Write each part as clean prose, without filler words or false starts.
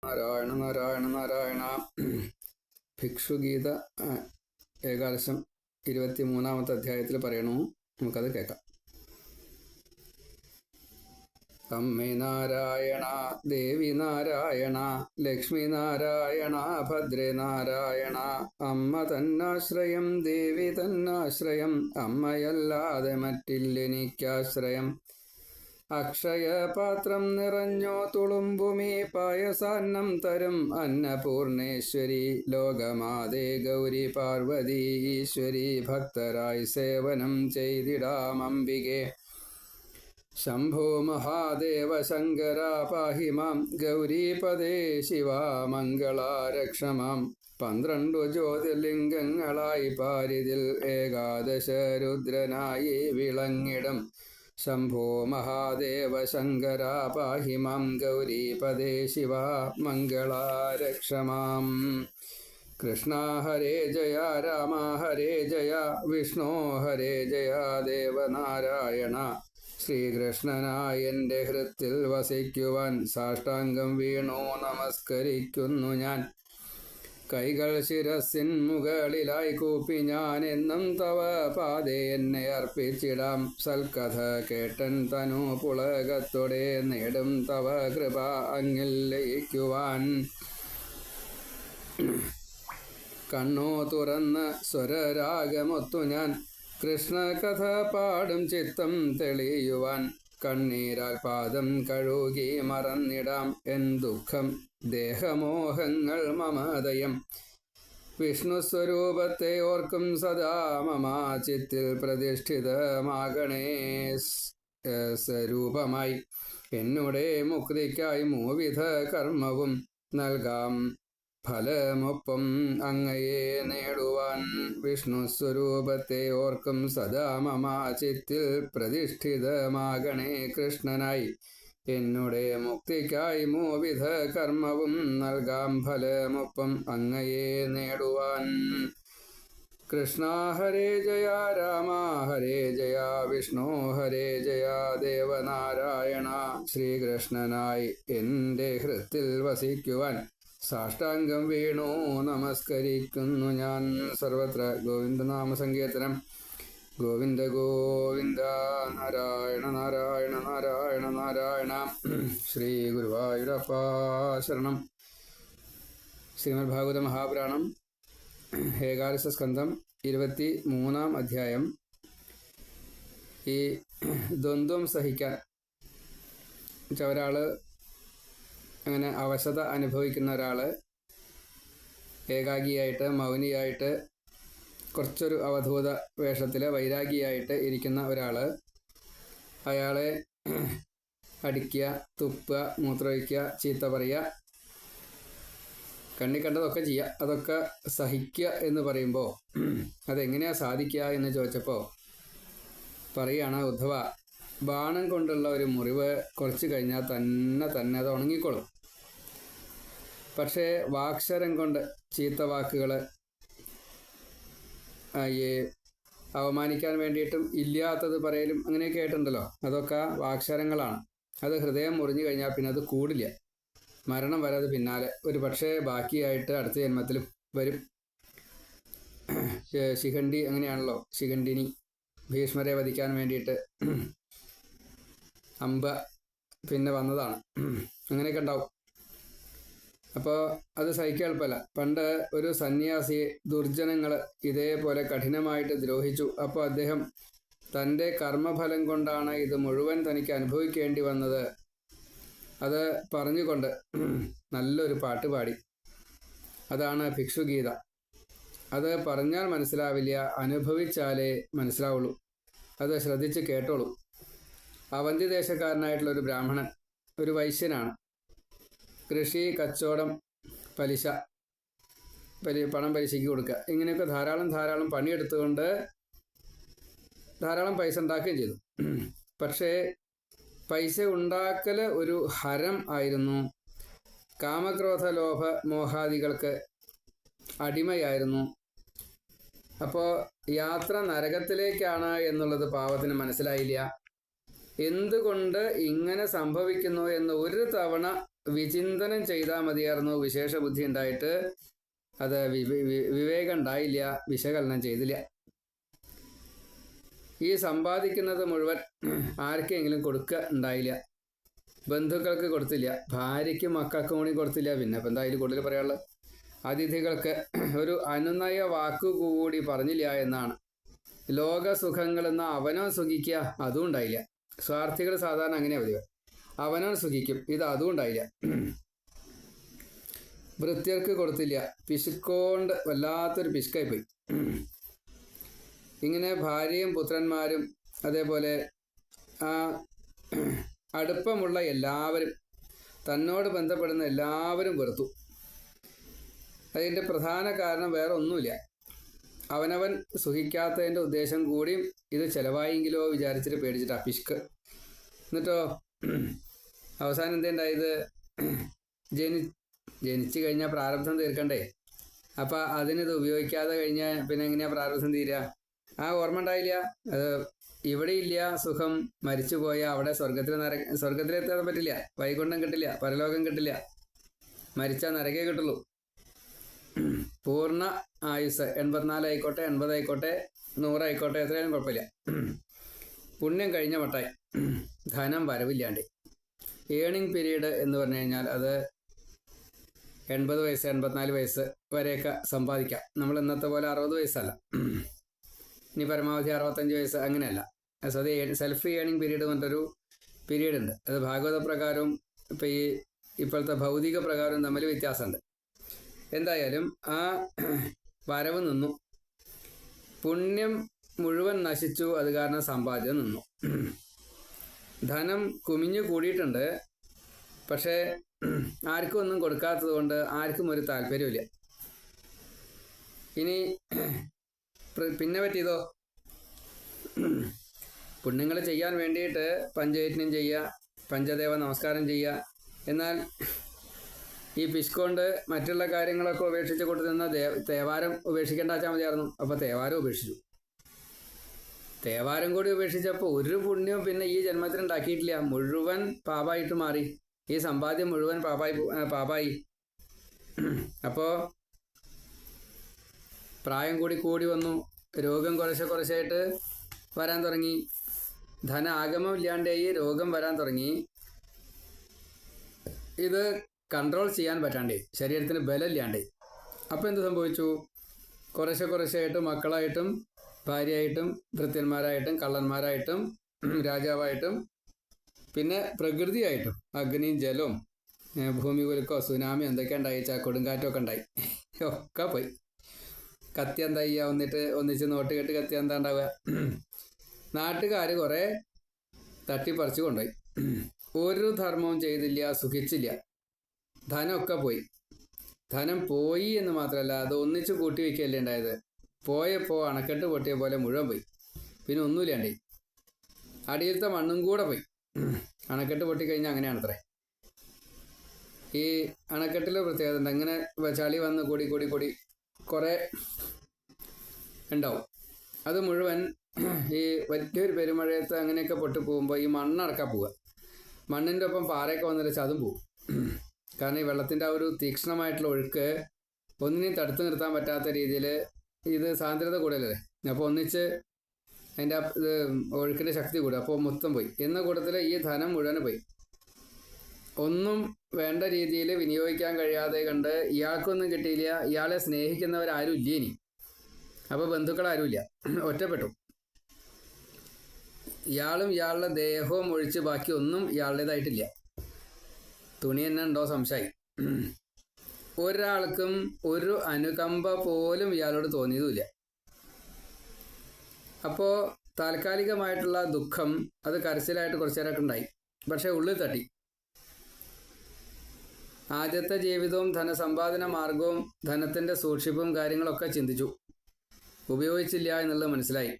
നാരായണ നാരായണ നാരായണ. ഭിക്ഷുഗീത ഏകാദശം 23-ാമത്തെ അധ്യായത്തിൽ പറയണു. നമുക്കത് കേൾക്കാം. അമ്മേ നാരായണ, ദേവി നാരായണ, ലക്ഷ്മി നാരായണ, ഭദ്രേ നാരായണ. അമ്മ തന്നാശ്രയം, ദേവി തന്നാശ്രയം, അമ്മയല്ലാതെ മറ്റില്ലെനിക്കാശ്രയം. അക്ഷയപാത്രം നിറഞ്ഞോ തുളുമ്പുമീ പായസാന്നം തരും അന്നപൂർണേശ്വരി. ലോകമാതേ ഗൗരി പാർവതി ഈശ്വരി, ഭക്തരായി സേവനം ചെയ്തിടാം അംബികെ. ശംഭോ മഹാദേവ ശങ്കര പാഹി മാം, ഗൗരീപദേ ശിവ മംഗളാരക്ഷമാം. 12 ജ്യോതിർലിംഗങ്ങളായി പാരിതിൽ ഏകാദശ രുദ്രനായി വിളങ്ങിടും. ശംഭോ മഹാദേവ ശങ്കര പാഹി മാം, ഗൗരീപദേ ശിവ മംഗളാരക്ഷമാം. കൃഷ്ണ ഹരേ ജയ, രാമ ഹരേ ജയ, വിഷ്ണു ഹരേ ജയ, ദേവനാരായണ. ശ്രീകൃഷ്ണനായ എൻ്റെ ഹൃത്തിൽ വസിക്കുവാൻ സാഷ്ടാംഗം വീണു നമസ്കരിക്കുന്നു ഞാൻ. കൈകൾ ശിരസിൻ മുകളിലായി കൂപ്പി ഞാൻ എന്നും തവ പാതേ എന്നെ അർപ്പിച്ചിടാം. സൽക്കഥ കേട്ടൻ തനു പുളകത്തോടെ നേടും തവ കൃപ അങ്ങിൽ ലയിക്കുവാൻ. കണ്ണു തുറന്ന് സ്വരരാഗമൊത്തു ഞാൻ കൃഷ്ണകഥ പാടും ചിത്തം തെളിയുവാൻ. കണ്ണീരാൽ പാദം കഴുകി മറന്നിടാം എൻ ദുഃഖം ദേഹമോഹങ്ങൾ മമതയം. വിഷ്ണു സ്വരൂപത്തെ ഓർക്കും സദാ മമ ചിത്തിൽ പ്രതിഷ്ഠിതമാകണേ സ്വരൂപമായി. എന്നുടെ മുക്തിക്കായി മൂവിധ കർമ്മവും നൽകാം ഫലമൊപ്പം അങ്ങയെ നേടുവാൻ. വിഷ്ണു സ്വരൂപത്തെ ഓർക്കും സദാ മമ ചിത്തിൽ പ്രതിഷ്ഠിതമാകണേ കൃഷ്ണനായി. എന്നുടെ മുക്തിക്കായി മൂവിധ കർമ്മവും നൽകാം ഫലമൊപ്പം അങ്ങയെ നേടുവാൻ. കൃഷ്ണ ഹരേ ജയ, രാമ ഹരേ ജയ, വിഷ്ണു ഹരേ ജയ, ദേവനാരായണ. ശ്രീകൃഷ്ണനായി എൻ്റെ ഹൃത്തിൽ വസിക്കുവാൻ സാഷ്ടാംഗം വീണു നമസ്കരിക്കുന്നു ഞാൻ. സർവത്ര ഗോവിന്ദനാമ സങ്കീർത്തനം. ഗോവിന്ദ ഗോവിന്ദ, നാരായണ നാരായണ നാരായണ നാരായണ. ശ്രീ ഗുരുവായൂരപ്പ ശരണം. ശ്രീമദ് ഭാഗവത മഹാപുരാണം ഏകാദശ സ്കന്ധം 23-ാം അധ്യായം. ഈ ദ്വന്ദ്വം സഹിക്കാൻ ഒരാൾ, അങ്ങനെ അവശത അനുഭവിക്കുന്ന ഒരാൾ, ഏകാഗിയായിട്ട് മൗനിയായിട്ട് കുറച്ചൊരു അവധൂത വേഷത്തിൽ വൈരാഗിയായിട്ട് ഇരിക്കുന്ന ഒരാൾ, അയാളെ അടിക്കുക, തുപ്പുക, മൂത്രമൊഴിക്കുക, ചീത്ത പറയുക, കണ്ണി കണ്ടതൊക്കെ ചെയ്യുക, അതൊക്കെ സഹിക്കുക എന്ന് പറയുമ്പോൾ അതെങ്ങനെയാണ് സാധിക്കുക എന്ന് ചോദിച്ചപ്പോൾ പറയുകയാണ് ഉദ്ധവ, ബാണം കൊണ്ടുള്ള ഒരു മുറിവ് കുറച്ച് കഴിഞ്ഞാൽ തന്നെ അത് ഉണങ്ങിക്കോളും. പക്ഷേ വാക്ശരം കൊണ്ട് ചീത്ത വാക്കുകൾ, അവമാനിക്കാൻ വേണ്ടിയിട്ടും ഇല്ലാത്തത് പറയലും അങ്ങനെയൊക്കെ ആയിട്ടുണ്ടല്ലോ, അതൊക്കെ വാക്ശരങ്ങളാണ്. അത് ഹൃദയം മുറിഞ്ഞു കഴിഞ്ഞാൽ പിന്നെ അത് കൂടില്ല, മരണം വരെ അത് പിന്നാലെ ഒരു പക്ഷേ ബാക്കിയായിട്ട് അടുത്ത ജന്മത്തിലും വരും. ശിഖണ്ഡി അങ്ങനെയാണല്ലോ, ശിഖണ്ഡിനി ഭീഷ്മരെ വധിക്കാൻ വേണ്ടിയിട്ട് അമ്പ പിന്നെ വന്നതാണ്, അങ്ങനെയൊക്കെ ഉണ്ടാവും. അപ്പോൾ അത് സഹിക്കാൻ എളുപ്പമല്ല. പണ്ട് ഒരു സന്യാസിയെ ദുർജനങ്ങൾ ഇതേപോലെ കഠിനമായിട്ട് ദ്രോഹിച്ചു. അപ്പോൾ അദ്ദേഹം തൻ്റെ കർമ്മഫലം കൊണ്ടാണ് ഇത് മുഴുവൻ തനിക്ക് അനുഭവിക്കേണ്ടി വന്നത്, അത് പറഞ്ഞുകൊണ്ട് നല്ലൊരു പാട്ട് പാടി. അതാണ് ഭിക്ഷുഗീത. അത് പറഞ്ഞാൽ മനസ്സിലാവില്ല, അനുഭവിച്ചാലേ മനസ്സിലാവുള്ളൂ. അത് ശ്രദ്ധിച്ച് കേട്ടോളൂ. അവന്തി ദേശക്കാരനായിട്ടുള്ള ഒരു ബ്രാഹ്മണൻ, ഒരു വൈശ്യനാണ്. കൃഷി, കച്ചവടം, പലിശ, പണം പലിശയ്ക്ക് കൊടുക്കുക, ഇങ്ങനെയൊക്കെ ധാരാളം പണിയെടുത്തുകൊണ്ട് ധാരാളം പൈസ ഉണ്ടാക്കുകയും ചെയ്തു. പക്ഷേ പൈസ ഉണ്ടാക്കൽ ഒരു ഹരം ആയിരുന്നു. കാമക്രോധ ലോഭ മോഹാദികൾക്ക് അടിമയായിരുന്നു. അപ്പോൾ യാത്ര നരകത്തിലേക്കാണ് എന്നുള്ളത് പാവത്തിന് മനസ്സിലായില്ല. എന്തുകൊണ്ട് ഇങ്ങനെ സംഭവിക്കുന്നു എന്ന് ഒരു തവണ വിചിന്തനം ചെയ്താൽ മതിയായിരുന്നു. വിശേഷ ബുദ്ധി ഉണ്ടായിട്ട് അത് വിവേകം ഉണ്ടായില്ല, വിശകലനം ചെയ്തില്ല. ഈ സമ്പാദിക്കുന്നത് മുഴുവൻ ആർക്കെങ്കിലും കൊടുക്കുക ഉണ്ടായില്ല. ബന്ധുക്കൾക്ക് കൊടുത്തില്ല, ഭാര്യയ്ക്കും മക്കൾക്കും കൂടി കൊടുത്തില്ല. പിന്നെ ഇപ്പം എന്തായാലും കൂടുതൽ പറയാനുള്ളത്. അതിഥികൾക്ക് ഒരു അനുനയ വാക്കുകൂടി പറഞ്ഞില്ല എന്നാണ്. ലോകസുഖങ്ങളെന്ന അവനവൻ സുഖിക്കുക, അതും ഉണ്ടായില്ല. സ്വാർത്ഥികൾ സാധാരണ അങ്ങനെ പതിവ്, അവനവൻ സുഖിക്കും, ഇത് അതും ഉണ്ടായില്ല. ഭൃത്യർക്ക് കൊടുത്തില്ല, പിശുക്കോണ്ട് വല്ലാത്തൊരു പിശുക്കായിപ്പോയി. ഇങ്ങനെ ഭാര്യയും പുത്രന്മാരും അതേപോലെ ആ അടുപ്പമുള്ള എല്ലാവരും, തന്നോട് ബന്ധപ്പെടുന്ന എല്ലാവരും വെറുത്തു. അതിൻ്റെ പ്രധാന കാരണം വേറെ ഒന്നുമില്ല, അവനവൻ സുഖിക്കാത്തതിൻ്റെ ഉദ്ദേശം കൂടിയും ഇത് ചിലവായെങ്കിലോ വിചാരിച്ചിട്ട് പേടിച്ചിട്ടാ പിശുക്ക്. എന്നിട്ടോ അവസാനം എന്തുണ്ടായത്? ജനിച്ചു കഴിഞ്ഞാൽ പ്രാരബ്ധം തീർക്കണ്ടേ? അപ്പം അതിനിത് ഉപയോഗിക്കാതെ കഴിഞ്ഞാൽ പിന്നെ എങ്ങനെയാ പ്രാരബ്ധം തീരുക? ആ ഓർമ്മ ഉണ്ടായില്ല. അത് ഇവിടെ ഇല്ല സുഖം, മരിച്ചു പോയാൽ അവിടെ സ്വർഗത്തിലെത്താൻ പറ്റില്ല, വൈകുണ്ഠം കിട്ടില്ല, പരലോകം കിട്ടില്ല, മരിച്ചാൽ നരകേ കിട്ടുള്ളൂ. പൂർണ്ണ ആയുസ് 84 ആയിക്കോട്ടെ, 80 ആയിക്കോട്ടെ, 100 ആയിക്കോട്ടെ, എത്രയാലും കുഴപ്പമില്ല. പുണ്യം കഴിഞ്ഞ മട്ടായി, ധനം വരവില്ലാണ്ട്. ഏണിംഗ് പീരീഡ് എന്ന് പറഞ്ഞു കഴിഞ്ഞാൽ അത് 80 വയസ്സ് 84 വയസ്സ് വരെയൊക്കെ സമ്പാദിക്കാം. നമ്മൾ ഇന്നത്തെ പോലെ 60 വയസ്സല്ല, ഇനി പരമാവധി 65 വയസ്സ്, അങ്ങനെയല്ല. അത് സെൽഫ് ഏണിംഗ് പീരീഡ് എന്ന് പറഞ്ഞൊരു പീരീഡ് ഉണ്ട്. അത് ഭാഗവത പ്രകാരവും ഇപ്പം ഇപ്പോഴത്തെ ഭൗതിക പ്രകാരവും തമ്മിൽ വ്യത്യാസമുണ്ട്. എന്തായാലും ആ വരവ് നിന്നു, പുണ്യം മുഴുവൻ നശിച്ചു, അത് കാരണം സമ്പാദ്യം നിന്നു. ധനം കുമിഞ്ഞു കൂടിയിട്ടുണ്ട്, പക്ഷേ ആർക്കും ഒന്നും കൊടുക്കാത്തത് കൊണ്ട് ആർക്കും ഒരു താല്പര്യമില്ല. ഇനി പിന്നെ പറ്റിയതോ, പുണ്യങ്ങൾ ചെയ്യാൻ വേണ്ടിയിട്ട് പഞ്ചയജ്ഞം ചെയ്യുക, പഞ്ചദേവ നമസ്കാരം ചെയ്യുക. എന്നാൽ ഈ പിശുക്കൊണ്ട് മറ്റുള്ള കാര്യങ്ങളൊക്കെ ഉപേക്ഷിച്ച് കൊടുത്തുനിന്ന തേവാരം ഉപേക്ഷിക്കേണ്ട വെച്ചാൽ മതിയായിരുന്നു. അപ്പോൾ തേവാരം ഉപേക്ഷിച്ചു. തേവാരം കൂടി ഉപേക്ഷിച്ചപ്പോൾ ഒരു പുണ്യവും പിന്നെ ഈ ജന്മത്തിൽ ഉണ്ടാക്കിയിട്ടില്ല, മുഴുവൻ പാപമായിട്ട് മാറി. ഈ സമ്പാദ്യം മുഴുവൻ പാപായി. അപ്പോൾ പ്രായം കൂടി വന്നു, രോഗം കുറച്ചായിട്ട് വരാൻ തുടങ്ങി, ധന ആഗമമില്ലാണ്ടായി, രോഗം വരാൻ തുടങ്ങി. ഇത് കൺട്രോൾ ചെയ്യാൻ പറ്റാണ്ടേ, ശരീരത്തിന് ബലമില്ലാണ്ടേ. അപ്പോൾ എന്ത് സംഭവിച്ചു? കുറച്ചായിട്ട് മക്കളായിട്ടും ഭാര്യയായിട്ടും ഭൃത്യന്മാരായിട്ടും കള്ളന്മാരായിട്ടും രാജാവായിട്ടും പിന്നെ പ്രകൃതിയായിട്ടും അഗ്നിയും ജലവും ഭൂമി കുലുക്കോ സുനാമി എന്തൊക്കെ ഉണ്ടായി, കൊടുങ്കാറ്റൊക്കെ ഉണ്ടായി, ഒക്കെ പോയി. കത്തി എന്താ ചെയ്യുക? ഒന്നിച്ച് നോട്ട് കെട്ട് കത്തി എന്താ ഉണ്ടാവുക? നാട്ടുകാർ കുറേ തട്ടിപ്പറിച്ച് കൊണ്ടുപോയി. ഒരു ധർമ്മവും ചെയ്തില്ല, സുഖിച്ചില്ല. ധനമൊക്കെ പോയി. ധനം പോയി എന്ന് മാത്രമല്ല, അത് ഒന്നിച്ച് കൂട്ടി വയ്ക്കുകയല്ലേ ഉണ്ടായത്. പോയപ്പോൾ അണക്കെട്ട് പൊട്ടിയ പോലെ മുഴുവൻ പോയി, പിന്നെ ഒന്നുമില്ലാണ്ടേ. അടിയിലത്തെ മണ്ണും കൂടെ പോയി. അണക്കെട്ട് പൊട്ടിക്കഴിഞ്ഞാൽ അങ്ങനെയാണത്രേ. ഈ അണക്കെട്ടിൽ പ്രത്യേകത ഉണ്ട്, അങ്ങനെ ചളി വന്ന് കൂടി കുറേ ഉണ്ടാവും. അത് മുഴുവൻ ഈ വലിയൊരു പെരുമഴയത്ത് അങ്ങനെയൊക്കെ പൊട്ടിപ്പോകുമ്പോൾ ഈ മണ്ണടക്കാൻ പോവുക. മണ്ണിൻ്റെ ഒപ്പം പാറയൊക്കെ വന്നിട്ട് അതും പോവും. കാരണം ഈ വെള്ളത്തിൻ്റെ ആ ഒരു തീക്ഷ്ണമായിട്ടുള്ള ഒഴുക്ക് ഒന്നിനെയും തടുത്തു നിർത്താൻ പറ്റാത്ത രീതിയിൽ ഇത് സാന്ദ്രത കൂടുതലല്ലേ. അപ്പോൾ ഒന്നിച്ച് അതിൻ്റെ ഇത് ഒഴുക്കിൻ്റെ ശക്തി കൂടും, അപ്പോൾ മൊത്തം പോയി. എന്ന കൂട്ടത്തിൽ ഈ ധനം മുഴുവൻ പോയി. ഒന്നും വേണ്ട രീതിയിൽ വിനിയോഗിക്കാൻ കഴിയാതെ കണ്ട് ഇയാൾക്കൊന്നും കിട്ടിയില്ല. ഇയാളെ സ്നേഹിക്കുന്നവരാരും ഇല്ല ഇനി. അപ്പോൾ ബന്ധുക്കളാരുമില്ല, ഒറ്റപ്പെട്ടു. ഇയാളും ഇയാളുടെ ദേഹവും ഒഴിച്ച് ബാക്കി ഒന്നും ഇയാളുടേതായിട്ടില്ല. തുണി തന്നെ ഉണ്ടോ സംശയം. ഒരാൾക്കും ഒരു അനുകമ്പ പോലും ഇയാളോട് തോന്നിയതുമില്ല. അപ്പോൾ താൽക്കാലികമായിട്ടുള്ള ദുഃഖം അത് കരച്ചിലായിട്ട് കുറച്ചു നേരമൊക്കെ ഉണ്ടായി, പക്ഷേ ഉള്ളിൽ തട്ടി. ആദ്യത്തെ ജീവിതവും ധനസമ്പാദന മാർഗവും ധനത്തിൻ്റെ സൂക്ഷിപ്പും കാര്യങ്ങളൊക്കെ ചിന്തിച്ചു, ഉപയോഗിച്ചില്ല എന്നുള്ളത് മനസ്സിലായി.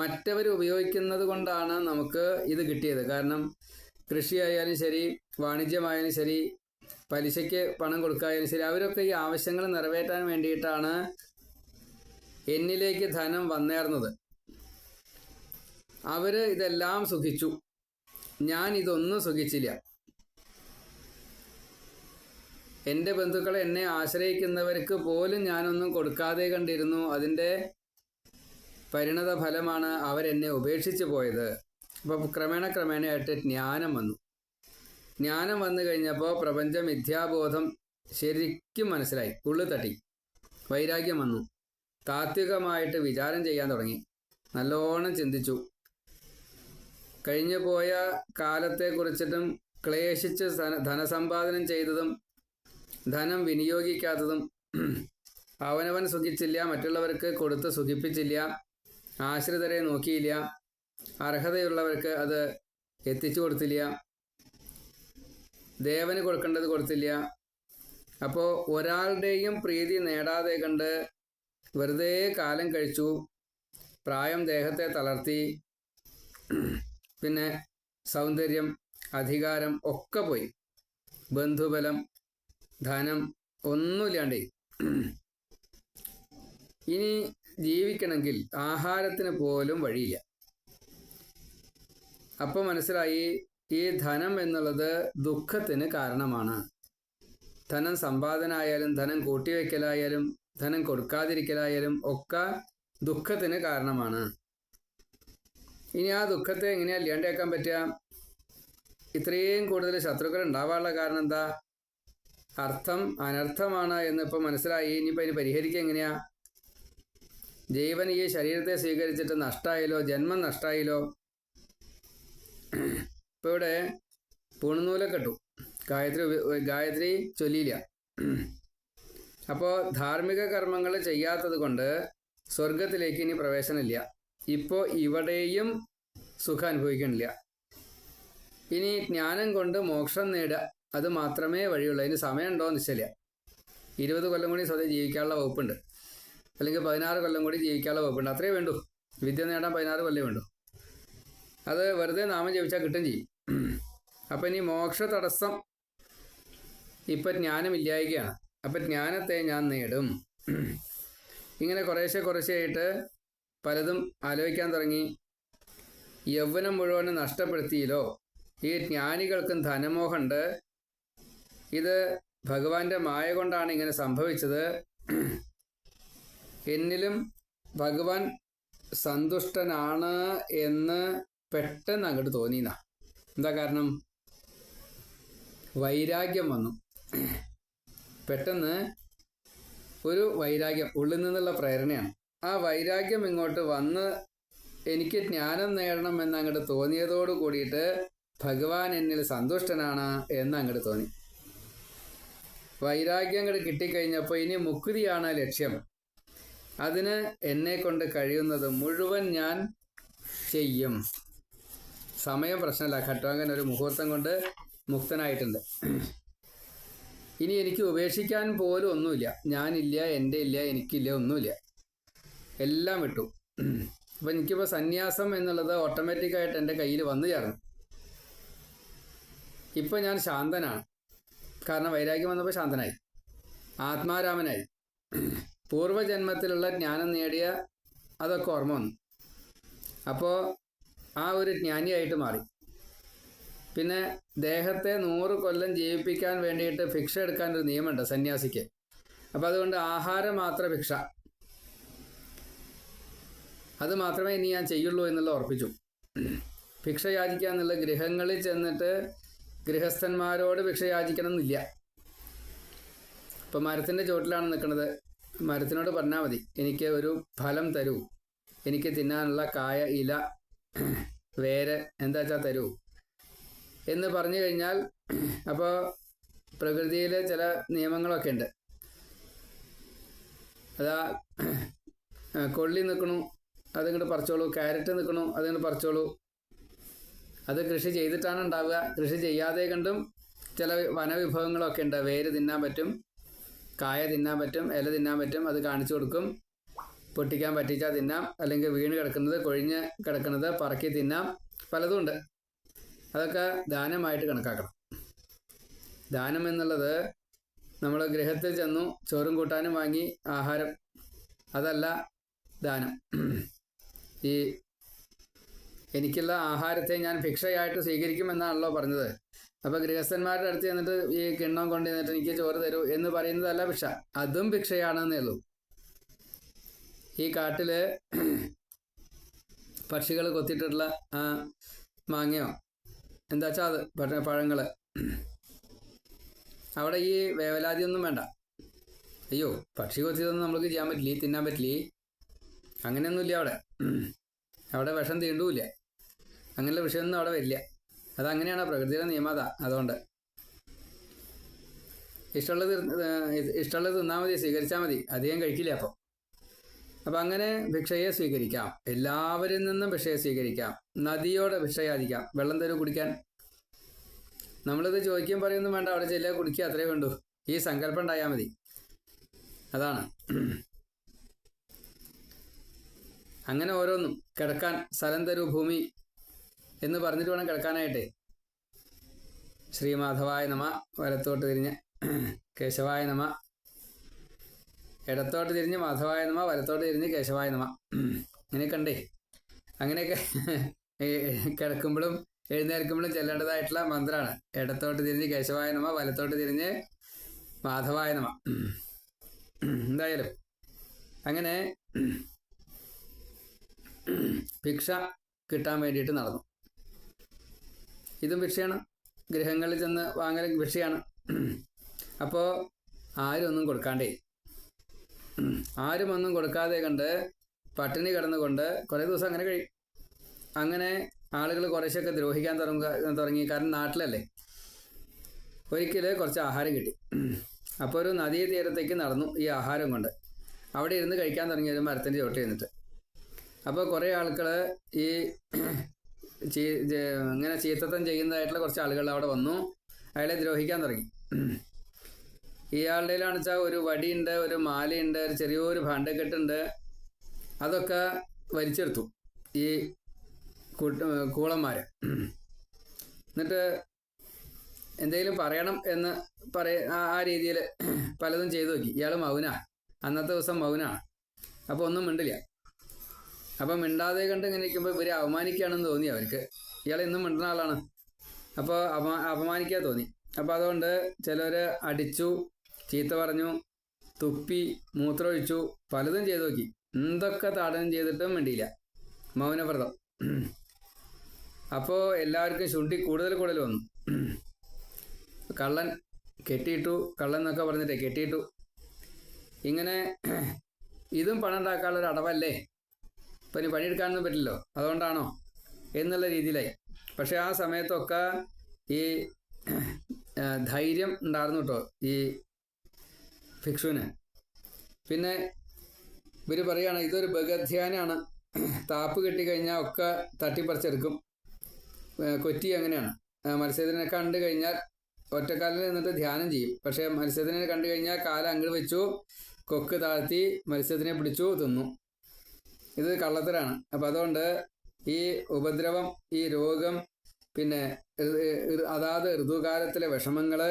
മറ്റവർ ഉപയോഗിക്കുന്നത് കൊണ്ടാണ് നമുക്ക് ഇത് കിട്ടിയത്. കാരണം കൃഷിയായാലും ശരി, വാണിജ്യമായാലും ശരി, പലിശയ്ക്ക് പണം കൊടുക്കായാലും ശരി, അവരൊക്കെ ഈ ആവശ്യങ്ങൾ നിറവേറ്റാൻ വേണ്ടിയിട്ടാണ് എന്നിലേക്ക് ധനം വന്നേർന്നത്. അവർ ഇതെല്ലാം സുഖിച്ചു, ഞാൻ ഇതൊന്നും സുഖിച്ചില്ല. എൻ്റെ ബന്ധുക്കളെ എന്നെ ആശ്രയിക്കുന്നവർക്ക് പോലും ഞാനൊന്നും കൊടുക്കാതെ കണ്ടിരുന്നു. അതിൻ്റെ പരിണത ഫലമാണ് അവരെന്നെ ഉപേക്ഷിച്ച് പോയത്. അപ്പോൾ ക്രമേണയായിട്ട് ജ്ഞാനം വന്നു. ജ്ഞാനം വന്നു കഴിഞ്ഞപ്പോൾ പ്രപഞ്ച മിഥ്യാബോധം ശരിക്കും മനസ്സിലായി, ഉള്ളിൽ തട്ടി. വൈരാഗ്യം വന്നു. താത്വികമായിട്ട് വിചാരം ചെയ്യാൻ തുടങ്ങി. നല്ലോണം ചിന്തിച്ചു. കഴിഞ്ഞു പോയ കാലത്തെക്കുറിച്ചിട്ടും ക്ലേശിച്ച് ധനസമ്പാദനം ചെയ്തതും ധനം വിനിയോഗിക്കാത്തതും അവനവൻ സുഖിച്ചില്ല, മറ്റുള്ളവർക്ക് കൊടുത്ത് സുഖിപ്പിച്ചില്ല, ആശ്രിതരെ നോക്കിയില്ല, അർഹതയുള്ളവർക്ക് അത് എത്തിച്ചു കൊടുത്തില്ല, ദേവന് കൊടുക്കേണ്ടത് കൊടുത്തില്ല. അപ്പോൾ ഒരാളുടെയും പ്രീതി നേടാതെ കണ്ട് വെറുതെ കാലം കഴിച്ചു. പ്രായം ദേഹത്തെ തളർത്തി. പിന്നെ സൗന്ദര്യം, അധികാരം ഒക്കെ പോയി. ബന്ധുബലം, ധനം ഒന്നുമില്ലാണ്ടേ. ഇനി ജീവിക്കണമെങ്കിൽ ആഹാരത്തിന് പോലും വഴിയില്ല. അപ്പോൾ മനസ്സിലായി, ഈ ധനം എന്നുള്ളത് ദുഃഖത്തിന് കാരണമാണ്. ധനം സമ്പാദനായാലും ധനം കൂട്ടിവെക്കലായാലും ധനം കൊടുക്കാതിരിക്കലായാലും ഒക്കെ ദുഃഖത്തിന് കാരണമാണ്. ഇനി ആ ദുഃഖത്തെ എങ്ങനെയാണ് ഇല്ലാണ്ടാക്കാൻ പറ്റുക? ഇത്രയും കൂടുതൽ ശത്രുക്കൾ ഉണ്ടാവാനുള്ള കാരണം എന്താ? അർത്ഥം അനർത്ഥമാണ് എന്നിപ്പോൾ മനസ്സിലായി. ഇനിയിപ്പോൾ അതിന് പരിഹരിക്കുക എങ്ങനെയാ? ജീവൻ ഈ ശരീരത്തെ സ്വീകരിച്ചിട്ട് നഷ്ടമായല്ലോ, ജന്മം നഷ്ടമായല്ലോ. ഇപ്പോൾ ഇവിടെ പൂണുനൂലൊക്കെ ഇട്ടു, ഗായത്രി ചൊല്ലിയില്ല. അപ്പോൾ ധാർമ്മിക കർമ്മങ്ങൾ ചെയ്യാത്തത് കൊണ്ട് സ്വർഗത്തിലേക്ക് ഇനി പ്രവേശനമില്ല. ഇപ്പോൾ ഇവിടെയും സുഖം അനുഭവിക്കണില്ല. ഇനി ജ്ഞാനം കൊണ്ട് മോക്ഷം നേടുക, അത് മാത്രമേ വഴിയുള്ളൂ. അതിന് സമയമുണ്ടോ എന്ന് നിശ്ചയില്ല. 20 കൊല്ലം കൂടി സ്വതം ജീവിക്കാനുള്ള വകുപ്പുണ്ട്, അല്ലെങ്കിൽ 16 കൊല്ലം കൂടി ജീവിക്കാനുള്ള വകുപ്പുണ്ട്. അത്രയേ വേണ്ടൂ. വിദ്യ നേടാൻ 16 കൊല്ലം വേണ്ടൂ. അത് വെറുതെ നാമം ജപിച്ചാൽ കിട്ടും ചെയ്യും. അപ്പം ഇനി മോക്ഷ തടസ്സം ഇപ്പം ജ്ഞാനമില്ലായ്കയാണ്. അപ്പം ജ്ഞാനത്തെ ഞാൻ നേടും. ഇങ്ങനെ കുറേശ്ശെയായിട്ട് പലതും ആലോചിക്കാൻ തുടങ്ങി. യൗവനം മുഴുവനും നഷ്ടപ്പെടുത്തിയല്ലോ. ഈ ജ്ഞാനികൾക്കും ധനമോഹമുണ്ട്. ഇത് ഭഗവാന്റെ മായ കൊണ്ടാണ് ഇങ്ങനെ സംഭവിച്ചത്. എന്നിലും ഭഗവാൻ സന്തുഷ്ടനാണ് എന്ന് പെട്ടെന്ന് അങ്ങോട്ട് തോന്നിയെന്നാ. എന്താ കാരണം? വൈരാഗ്യം വന്നു. പെട്ടെന്ന് ഒരു വൈരാഗ്യം, ഉള്ളിൽ നിന്നുള്ള പ്രേരണയാണ്. ആ വൈരാഗ്യം ഇങ്ങോട്ട് വന്ന് എനിക്ക് ജ്ഞാനം നേടണം എന്ന് അങ്ങോട്ട് തോന്നിയതോട് കൂടിയിട്ട് ഭഗവാൻ എന്നിൽ സന്തുഷ്ടനാണ് എന്ന് അങ്ങോട്ട് തോന്നി. വൈരാഗ്യം അങ്ങോട്ട് കിട്ടിക്കഴിഞ്ഞപ്പോൾ ഇനി മുക്തിയാണ് ലക്ഷ്യം. അതിന് എന്നെ കൊണ്ട് കഴിയുന്നത് മുഴുവൻ ഞാൻ ചെയ്യും. സമയം പ്രശ്നമല്ല. ഖട്വാങ്കൻ ഒരു മുഹൂർത്തം കൊണ്ട് മുക്തനായിട്ടുണ്ട്. ഇനി എനിക്ക് ഉപേക്ഷിക്കാൻ പോലും ഒന്നുമില്ല. ഞാനില്ല, എൻ്റെ ഇല്ല, എനിക്കില്ല, ഒന്നുമില്ല. എല്ലാം വിട്ടു. അപ്പം എനിക്കിപ്പോൾ സന്യാസം എന്നുള്ളത് ഓട്ടോമാറ്റിക്കായിട്ട് എൻ്റെ കയ്യിൽ വന്നു ചേർന്നു. ഇപ്പോൾ ഞാൻ ശാന്തനാണ്. കാരണം വൈരാഗ്യം വന്നപ്പോൾ ശാന്തനായി, ആത്മാരാമനായി. പൂർവ്വജന്മത്തിലുള്ള ജ്ഞാനം നേടിയ അതൊക്കെ ഓർമ്മ വന്നു. അപ്പോൾ ആ ഒരു ജ്ഞാനിയായിട്ട് മാറി. പിന്നെ ദേഹത്തെ 100 കൊല്ലം ജീവിപ്പിക്കാൻ വേണ്ടിയിട്ട് ഭിക്ഷ എടുക്കാൻ ഒരു നിയമമുണ്ട് സന്യാസിക്ക്. അപ്പോൾ അതുകൊണ്ട് ആഹാരം മാത്രം ഭിക്ഷ, അത് മാത്രമേ ഇനി ഞാൻ ചെയ്യുള്ളൂ എന്നുള്ള ഉറപ്പിച്ചു. ഭിക്ഷ യാചിക്കുക എന്നുള്ള ഗൃഹങ്ങളിൽ ചെന്നിട്ട് ഗൃഹസ്ഥന്മാരോട് ഭിക്ഷ യാചിക്കണം എന്നില്ല. ഇപ്പം മരത്തിൻ്റെ ചുവട്ടിലാണ് നിൽക്കുന്നത്. മരത്തിനോട് പറഞ്ഞാൽ മതി, എനിക്ക് ഒരു ഫലം തരൂ, എനിക്ക് തിന്നാനുള്ള കായ, ഇല, വേര് എന്താ വെച്ചാൽ തരൂ എന്ന് പറഞ്ഞു കഴിഞ്ഞാൽ, അപ്പോൾ പ്രകൃതിയിൽ ചില നിയമങ്ങളൊക്കെ ഉണ്ട്. അതാ കൊള്ളി നിൽക്കണു, അതിങ്ങോട്ട് പറിച്ചോളൂ. ക്യാരറ്റ് നിൽക്കണു, അതിങ്ങോട്ട് പറിച്ചോളൂ. അത് കൃഷി ചെയ്തിട്ടാണ് ഉണ്ടാവുക. കൃഷി ചെയ്യാതെ കണ്ടും ചില വനവിഭവങ്ങളൊക്കെ ഉണ്ട്. വേര് തിന്നാൻ പറ്റും, കായ തിന്നാൻ പറ്റും, ഇല തിന്നാൻ പറ്റും. അത് കാണിച്ചു കൊടുക്കും. പൊട്ടിക്കാൻ പറ്റിച്ചാൽ തിന്നാം, അല്ലെങ്കിൽ വീണ് കിടക്കുന്നത്, കൊഴിഞ്ഞ് കിടക്കുന്നത് പറക്കി തിന്നാം. പലതും ഉണ്ട്. അതൊക്കെ ദാനമായിട്ട് കണക്കാക്കണം. ദാനം എന്നുള്ളത് നമ്മൾ ഗൃഹത്തിൽ ചെന്നു ചോറും കൂട്ടാനും വാങ്ങി ആഹാരം, അതല്ല ദാനം. ഈ എനിക്കുള്ള ആഹാരത്തെ ഞാൻ ഭിക്ഷയായിട്ട് സ്വീകരിക്കുമെന്നാണല്ലോ പറഞ്ഞത്. അപ്പോൾ ഗൃഹസ്ഥന്മാരുടെ അടുത്ത് ചെന്നിട്ട് ഈ കിണ്ണം കൊണ്ട് ചെന്നിട്ട് എനിക്ക് ചോറ് തരൂ എന്ന് പറയുന്നതല്ല ഭിക്ഷ, അതും ഭിക്ഷയാണെന്നേ ഉള്ളൂ. ഈ കാട്ടിൽ പക്ഷികൾ കൊത്തിയിട്ടുള്ള മാങ്ങയോ എന്താ വെച്ചാൽ അത് പഴങ്ങൾ, അവിടെ ഈ വേവലാതിയൊന്നും വേണ്ട. അയ്യോ പക്ഷി കൊത്തിയതൊന്നും നമുക്ക് ചെയ്യാൻ പറ്റില്ല, തിന്നാൻ പറ്റില്ല, അങ്ങനെയൊന്നുമില്ല അവിടെ. അവിടെ വിഷം തീണ്ടൂല്ല, അങ്ങനെയുള്ള വിഷയമൊന്നും അവിടെ വരില്ല. അതങ്ങനെയാണ് പ്രകൃതിയുടെ നിയമത. അതുകൊണ്ട് ഇഷ്ടമുള്ളത് തിന്നാൽ മതി, സ്വീകരിച്ചാൽ മതി, അധികം കഴിക്കില്ല. അപ്പം അങ്ങനെ ഭിക്ഷയെ സ്വീകരിക്കാം, എല്ലാവരിൽ നിന്നും ഭിക്ഷയെ സ്വീകരിക്കാം. നദിയോട് ഭിക്ഷ യാചിക്കാം, വെള്ളം തരൂ കുടിക്കാൻ. നമ്മളിത് ചോദിക്കുകയും പറയുമൊന്നും വേണ്ട, അവിടെ ചെല്ലുക കുടിക്കുക, അത്രേ വേണ്ടൂ. ഈ സങ്കല്പം ഉണ്ടായാൽ മതി. അതാണ്. അങ്ങനെ ഓരോന്നും കിടക്കാൻ സ്ഥലം തരൂ ഭൂമി എന്ന് പറഞ്ഞിട്ട് വേണം കിടക്കാനായിട്ട്. ശ്രീമാധവായ നമ, വലത്തോട്ട് തിരിഞ്ഞ് കേശവായ നമ, ഇടത്തോട്ട് തിരിഞ്ഞ് മാധവായ നമ, വലത്തോട്ട് തിരിഞ്ഞ് കേശവായ നമ. അങ്ങനെയൊക്കെ ഉണ്ടേ. അങ്ങനെയൊക്കെ കിടക്കുമ്പോഴും എഴുന്നേൽക്കുമ്പോഴും ചെല്ലേണ്ടതായിട്ടുള്ള മന്ത്രമാണ്. ഇടത്തോട്ട് തിരിഞ്ഞ് കേശവായ നമ, വലത്തോട്ട് തിരിഞ്ഞ് മാധവായ നമ. എന്തായാലും അങ്ങനെ ഭിക്ഷ കിട്ടാൻ വേണ്ടിയിട്ട് നടന്നു. ഇതും ഭിക്ഷയാണ്, ഗൃഹങ്ങളിൽ ചെന്ന് വാങ്ങൽ ഭിക്ഷയാണ്. അപ്പോൾ ആരും ഒന്നും കൊടുക്കാണ്ടേ, ആരും ഒന്നും കൊടുക്കാതെ കണ്ട് പട്ടിണി കിടന്നുകൊണ്ട് കുറേ ദിവസം അങ്ങനെ കഴിയും. അങ്ങനെ ആളുകൾ കുറേശ്ശൊക്കെ ദ്രോഹിക്കാൻ തുടങ്ങി. കാരണം നാട്ടിലല്ലേ. ഒരിക്കൽ കുറച്ച് ആഹാരം കിട്ടി. അപ്പോൾ ഒരു നദീ തീരത്തേക്ക് നടന്നു ഈ ആഹാരം കൊണ്ട്. അവിടെ ഇരുന്ന് കഴിക്കാൻ തുടങ്ങി, ഒരു മരത്തിൻ്റെ ചോട്ടിൽ ഇരുന്നിട്ട്. അപ്പോൾ കുറേ ആൾക്കാർ ഈ ഇങ്ങനെ ചീത്തത്തം ചെയ്യുന്നതായിട്ടുള്ള കുറച്ച് ആളുകൾ അവിടെ വന്നു, അയാളെ ദ്രോഹിക്കാൻ തുടങ്ങി. ഇയാളുടെയിലാണെന്ന് വെച്ചാൽ ഒരു വടിയുണ്ട്, ഒരു മാലയുണ്ട്, ഒരു ചെറിയൊരു ഭാണ്ഡക്കെട്ടുണ്ട്. അതൊക്കെ വലിച്ചെടുത്തു ഈ കൂളന്മാർ. എന്നിട്ട് എന്തെങ്കിലും പറയണം എന്ന് ആ രീതിയിൽ പലതും ചെയ്തു നോക്കി. ഇയാൾ മൗനാണ്, അന്നത്തെ ദിവസം മൗനാണ്. അപ്പോൾ ഒന്നും മിണ്ടില്ല. അപ്പം മിണ്ടാതെ കണ്ട് ഇങ്ങനെ ഇരിക്കുമ്പോൾ ഇവരെ അവമാനിക്കുകയാണെന്ന് തോന്നി അവർക്ക്. ഇയാൾ എന്നും മിണ്ടുന്ന ആളാണ്, അപ്പോൾ അപമാനിക്കാൻ തോന്നി. അപ്പോൾ അതുകൊണ്ട് ചിലർ അടിച്ചു, ചീത്ത പറഞ്ഞു, തുപ്പി, മൂത്രമൊഴിച്ചു, പലതും ചെയ്തു നോക്കി. എന്തൊക്കെ താടനം ചെയ്തിട്ടും മിണ്ടിയില്ല, മൗനവ്രതം. അപ്പോൾ എല്ലാവർക്കും ശുണ്ടി കൂടുതൽ വന്നു. കള്ളൻ കെട്ടിയിട്ടു, കള്ളൻ എന്നൊക്കെ പറഞ്ഞിട്ടേ കെട്ടിയിട്ടു. ഇങ്ങനെ ഇതും പണം ഉണ്ടാക്കാനുള്ളൊരു അടവല്ലേ, ഇപ്പം ഇനി പണിയെടുക്കാനൊന്നും പറ്റില്ലല്ലോ, അതുകൊണ്ടാണോ എന്നുള്ള രീതിയിലായി. പക്ഷെ ആ സമയത്തൊക്കെ ഈ ധൈര്യം ഉണ്ടായിരുന്നു കേട്ടോ ഈ ഭിക്ഷുവിന്. പിന്നെ ഇവർ പറയുകയാണ്, ഇതൊരു ഭഗധ്യാനാണ്, താപ്പ് കെട്ടിക്കഴിഞ്ഞാൽ ഒക്കെ തട്ടിപ്പറിച്ചെടുക്കും. കൊറ്റി അങ്ങനെയാണ്. മത്സ്യത്തിനെ കണ്ടു കഴിഞ്ഞാൽ ഒറ്റക്കാലിൽ നിന്നിട്ട് ധ്യാനം ചെയ്യും. പക്ഷേ മത്സ്യത്തിനെ കണ്ടു കഴിഞ്ഞാൽ കാലം അങ്ങോട്ട് വെച്ചു, കൊക്ക് താഴ്ത്തി മത്സ്യത്തിനെ പിടിച്ചു തിന്നു. ഇത് കള്ളത്തരാണ്. അപ്പം അതുകൊണ്ട് ഈ ഉപദ്രവം, ഈ രോഗം, പിന്നെ അതാത് ഋതുകാലത്തിലെ വിഷമങ്ങൾ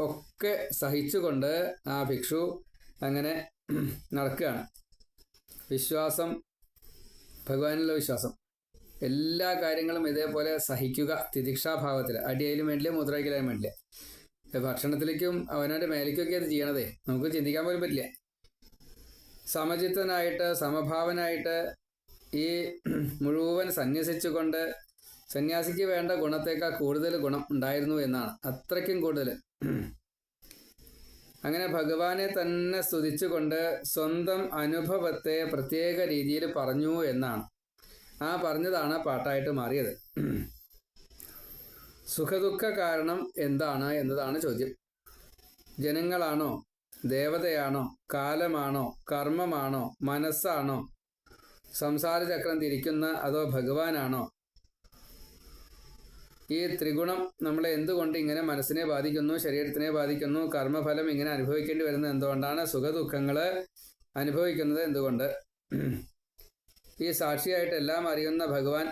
ഒക്കെ സഹിച്ചുകൊണ്ട് ആ ഭിക്ഷു അങ്ങനെ നടക്കുകയാണ്. വിശ്വാസം, ഭഗവാനുള്ള വിശ്വാസം, എല്ലാ കാര്യങ്ങളും ഇതേപോലെ സഹിക്കുക. തിദിക്ഷാഭാവത്തിൽ, അടിയായാലും വേണ്ടില്ല, മുദ്രയ്ക്കലായാലും വേണ്ടില്ല. ഭക്ഷണത്തിലേക്കും അവനവൻ്റെ മേലേക്കൊക്കെ അത് ചെയ്യണതേ, നമുക്ക് ചിന്തിക്കാൻ പോലും പറ്റില്ല. സമചിത്തനായിട്ട്, സമഭാവനായിട്ട് ഈ മുഴുവൻ സന്യസിച്ചുകൊണ്ട്, സന്യാസിക്ക് വേണ്ട ഗുണത്തേക്കാൾ കൂടുതൽ ഗുണം ഉണ്ടായിരുന്നു എന്നാണ്, അത്രയ്ക്കും കൂടുതൽ. അങ്ങനെ ഭഗവാനെ തന്നെ സ്തുതിച്ചുകൊണ്ട് സ്വന്തം അനുഭവത്തെ പ്രത്യേക രീതിയിൽ പറഞ്ഞു എന്നാണ്. ആ പറഞ്ഞതാണ് പാട്ടായിട്ട് മാറിയത്. സുഖദുഃഖ കാരണം എന്താണ് എന്നതാണ് ചോദ്യം. ജനങ്ങളാണോ, ദേവതയാണോ, കാലമാണോ, കർമ്മമാണോ, മനസ്സാണോ, സംസാരചക്രം തിരിക്കുന്ന അതോ ഭഗവാനാണോ? ഈ ത്രിഗുണം നമ്മളെ എന്തുകൊണ്ട് ഇങ്ങനെ മനസ്സിനെ ബാധിക്കുന്നു, ശരീരത്തിനെ ബാധിക്കുന്നു, കർമ്മഫലം ഇങ്ങനെ അനുഭവിക്കേണ്ടി വരുന്നത് എന്തുകൊണ്ടാണ്, സുഖദുഃഖങ്ങൾ അനുഭവിക്കുന്നത് എന്തുകൊണ്ട്? ഈ സാക്ഷിയായിട്ട് എല്ലാം അറിയുന്ന ഭഗവാൻ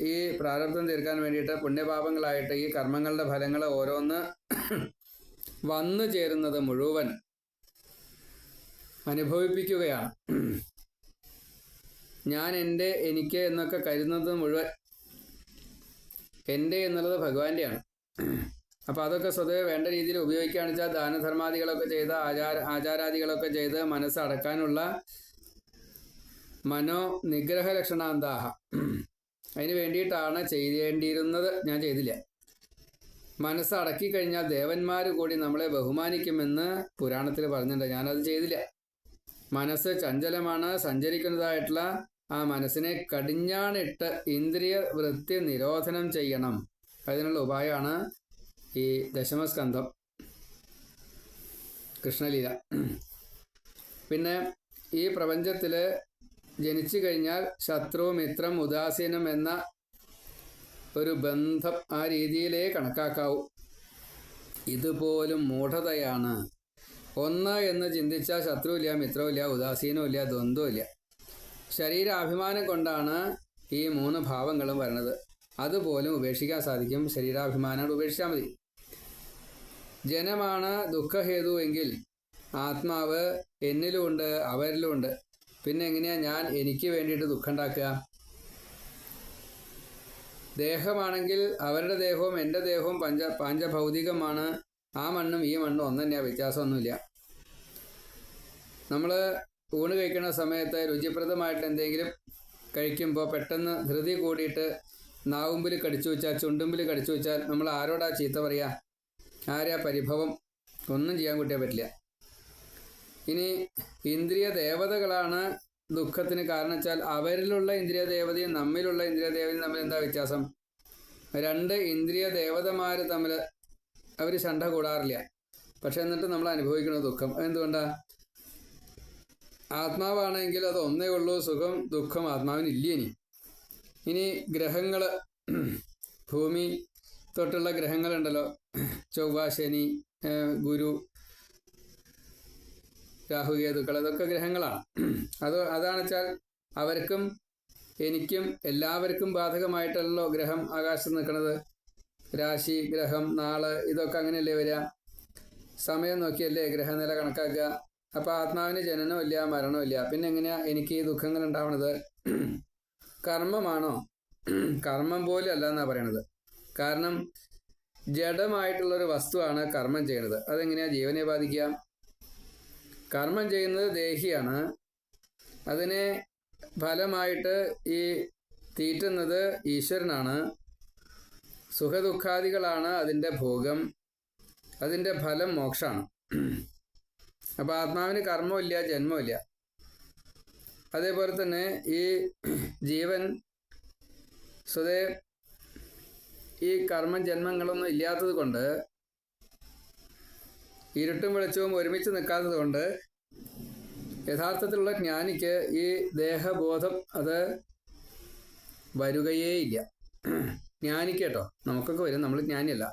ഈ പ്രാരബ്ധം തീർക്കാൻ വേണ്ടിയിട്ട് പുണ്യപാപങ്ങളായിട്ട് ഈ കർമ്മങ്ങളുടെ ഫലങ്ങൾ ഓരോന്ന് വന്നു ചേരുന്നത് മുഴുവൻ അനുഭവിപ്പിക്കുകയാണ്. ഞാൻ എൻ്റെ, എനിക്ക് എന്നൊക്കെ കരുതുന്നത് മുഴുവൻ എൻ്റെ എന്നുള്ളത് ഭഗവാന്റെയാണ്. അപ്പോൾ അതൊക്കെ സ്വതവേ വേണ്ട രീതിയിൽ ഉപയോഗിക്കുകയാണെന്ന് വെച്ചാൽ ദാനധർമാദികളൊക്കെ ചെയ്ത് ആചാരാദികളൊക്കെ ചെയ്ത് മനസ്സടക്കാനുള്ള മനോ നിഗ്രഹ ലക്ഷണാന്താഹ, അതിന് വേണ്ടിയിട്ടാണ് ചെയ്യേണ്ടിയിരുന്നത്. ഞാൻ ചെയ്തില്ല. മനസ്സടക്കി കഴിഞ്ഞാൽ ദേവന്മാർ കൂടി നമ്മളെ ബഹുമാനിക്കുമെന്ന് പുരാണത്തിൽ പറഞ്ഞിട്ടുണ്ട്. ഞാനത് ചെയ്തില്ല. മനസ്സ് ചഞ്ചലമാണ്. സഞ്ചരിക്കുന്നതായിട്ടുള്ള ആ മനസ്സിനെ കടിഞ്ഞാണിട്ട് ഇന്ദ്രിയ വൃത്തി നിരോധനം ചെയ്യണം. അതിനുള്ള ഉപായമാണ് ഈ ദശമസ്കന്ധം കൃഷ്ണലീല. പിന്നെ ഈ പ്രപഞ്ചത്തിൽ ജനിച്ചു കഴിഞ്ഞാൽ ശത്രു മിത്രം ഉദാസീനം എന്ന ഒരു ബന്ധം ആ രീതിയിലേ കണക്കാക്കാവൂ. ഇതുപോലും മൂഢതയാണ്. ഒന്ന് എന്ന് ചിന്തിച്ചാൽ ശത്രുവില്ല, മിത്രമില്ല, ഉദാസീനമില്ല, ദ്വന്ദ്വമില്ല. ശരീരാഭിമാനം കൊണ്ടാണ് ഈ 3 ഭാവങ്ങളും വരുന്നത്. അതുപോലും ഉപേക്ഷിക്കാൻ സാധിക്കും. ശരീരാഭിമാനം ഉപേക്ഷിച്ചാൽ മതി. ജനമാണ് ദുഃഖഹേതു എങ്കിൽ ആത്മാവ് എന്നിലുമുണ്ട്, അവരിലുമുണ്ട്. പിന്നെ എങ്ങനെയാണ് ഞാൻ എനിക്ക് വേണ്ടിയിട്ട് ദുഃഖം ഉണ്ടാക്കുക? ദേഹമാണെങ്കിൽ അവരുടെ ദേഹവും എൻ്റെ ദേഹവും പാഞ്ചഭൗതികമാണ്. ആ മണ്ണും ഈ മണ്ണും ഒന്ന് തന്നെയാണ്, വ്യത്യാസമൊന്നുമില്ല. നമ്മൾ ഊണ് കഴിക്കുന്ന സമയത്ത് രുചിപ്രദമായിട്ട് എന്തെങ്കിലും കഴിക്കുമ്പോൾ പെട്ടെന്ന് ധൃതി കൂടിയിട്ട് നാവുമ്പിൽ കടിച്ചു വെച്ചാൽ, ചുണ്ടുമ്പിൽ കടിച്ചു വെച്ചാൽ നമ്മൾ ആരോടാ ചീത്ത പറയുക? ആരെയാ പരിഭവം? ഒന്നും ചെയ്യാൻ കൂട്ടിയാൽ പറ്റില്ല. ഇനി ഇന്ദ്രിയ ദേവതകളാണ് ദുഃഖത്തിന് കാരണം വെച്ചാൽ അവരിലുള്ള ഇന്ദ്രിയ ദേവതയും നമ്മിലുള്ള ഇന്ദ്രിയ ദേവതയും തമ്മിൽ എന്താ വ്യത്യാസം? 2 ഇന്ദ്രിയ ദേവതമാർ തമ്മിൽ അവർ ശണ്ട കൂടാറില്ല. പക്ഷെ എന്നിട്ട് നമ്മൾ അനുഭവിക്കുന്ന ദുഃഖം എന്തുകൊണ്ടാണ്? ആത്മാവാണെങ്കിൽ അത് ഒന്നേ ഉള്ളൂ, സുഖം ദുഃഖം ആത്മാവിനില്ല. ഇനി ഗ്രഹങ്ങൾ, ഭൂമി തൊട്ടുള്ള ഗ്രഹങ്ങളുണ്ടല്ലോ, ചൊവ്വ, ശനി, ഗുരു, രാഹുകേതുക്കൾ, അതൊക്കെ ഗ്രഹങ്ങളാണ്. അതാണ് വെച്ചാൽ അവർക്കും എനിക്കും എല്ലാവർക്കും ബാധകമായിട്ടല്ലോ ഗ്രഹം ആകാശത്ത് നിൽക്കുന്നത്. രാശി, ഗ്രഹം, നാള്, ഇതൊക്കെ അങ്ങനെയല്ലേ വരിക? സമയം നോക്കിയല്ലേ ഗ്രഹനില കണക്കാക്കുക. അപ്പോൾ ആത്മാവിന് ജനനമില്ല, മരണമില്ല. പിന്നെ എങ്ങനെയാണ് എനിക്ക് ഈ ദുഃഖങ്ങൾ ഉണ്ടാവണത്? കർമ്മമാണോ? കർമ്മം പോലും അല്ല എന്നാണ് പറയണത്. കാരണം ജഡമായിട്ടുള്ളൊരു വസ്തുവാണ് കർമ്മം ചെയ്യുന്നത്. അതെങ്ങനെയാണ് ജീവനെ ബാധിക്കുക? കർമ്മം ചെയ്യുന്നത് ദേഹിയാണ്. അതിനെ ഫലമായിട്ട് ഈ തീറ്റുന്നത് ഈശ്വരനാണ്. സുഖദുഃഖാദികളാണ് അതിൻ്റെ ഭോഗം. അതിൻ്റെ ഫലം മോക്ഷമാണ്. അപ്പോൾ ആത്മാവിന് കർമ്മമില്ല, ജന്മമില്ല. അതേപോലെ തന്നെ ഈ ജീവൻ സ്വതേ ഈ കർമ്മം ജന്മങ്ങളൊന്നും ഇല്ലാത്തത് കൊണ്ട്, ഇരുട്ടും വെളിച്ചവും ഒരുമിച്ച് നിൽക്കാത്തത് കൊണ്ട് യഥാർത്ഥത്തിലുള്ള ജ്ഞാനിക്ക് ഈ ദേഹബോധം അത് വരുകയേയില്ല. ജ്ഞാനിക്ക് കേട്ടോ, നമുക്കൊക്കെ വരും, നമ്മൾ ജ്ഞാനിയല്ല.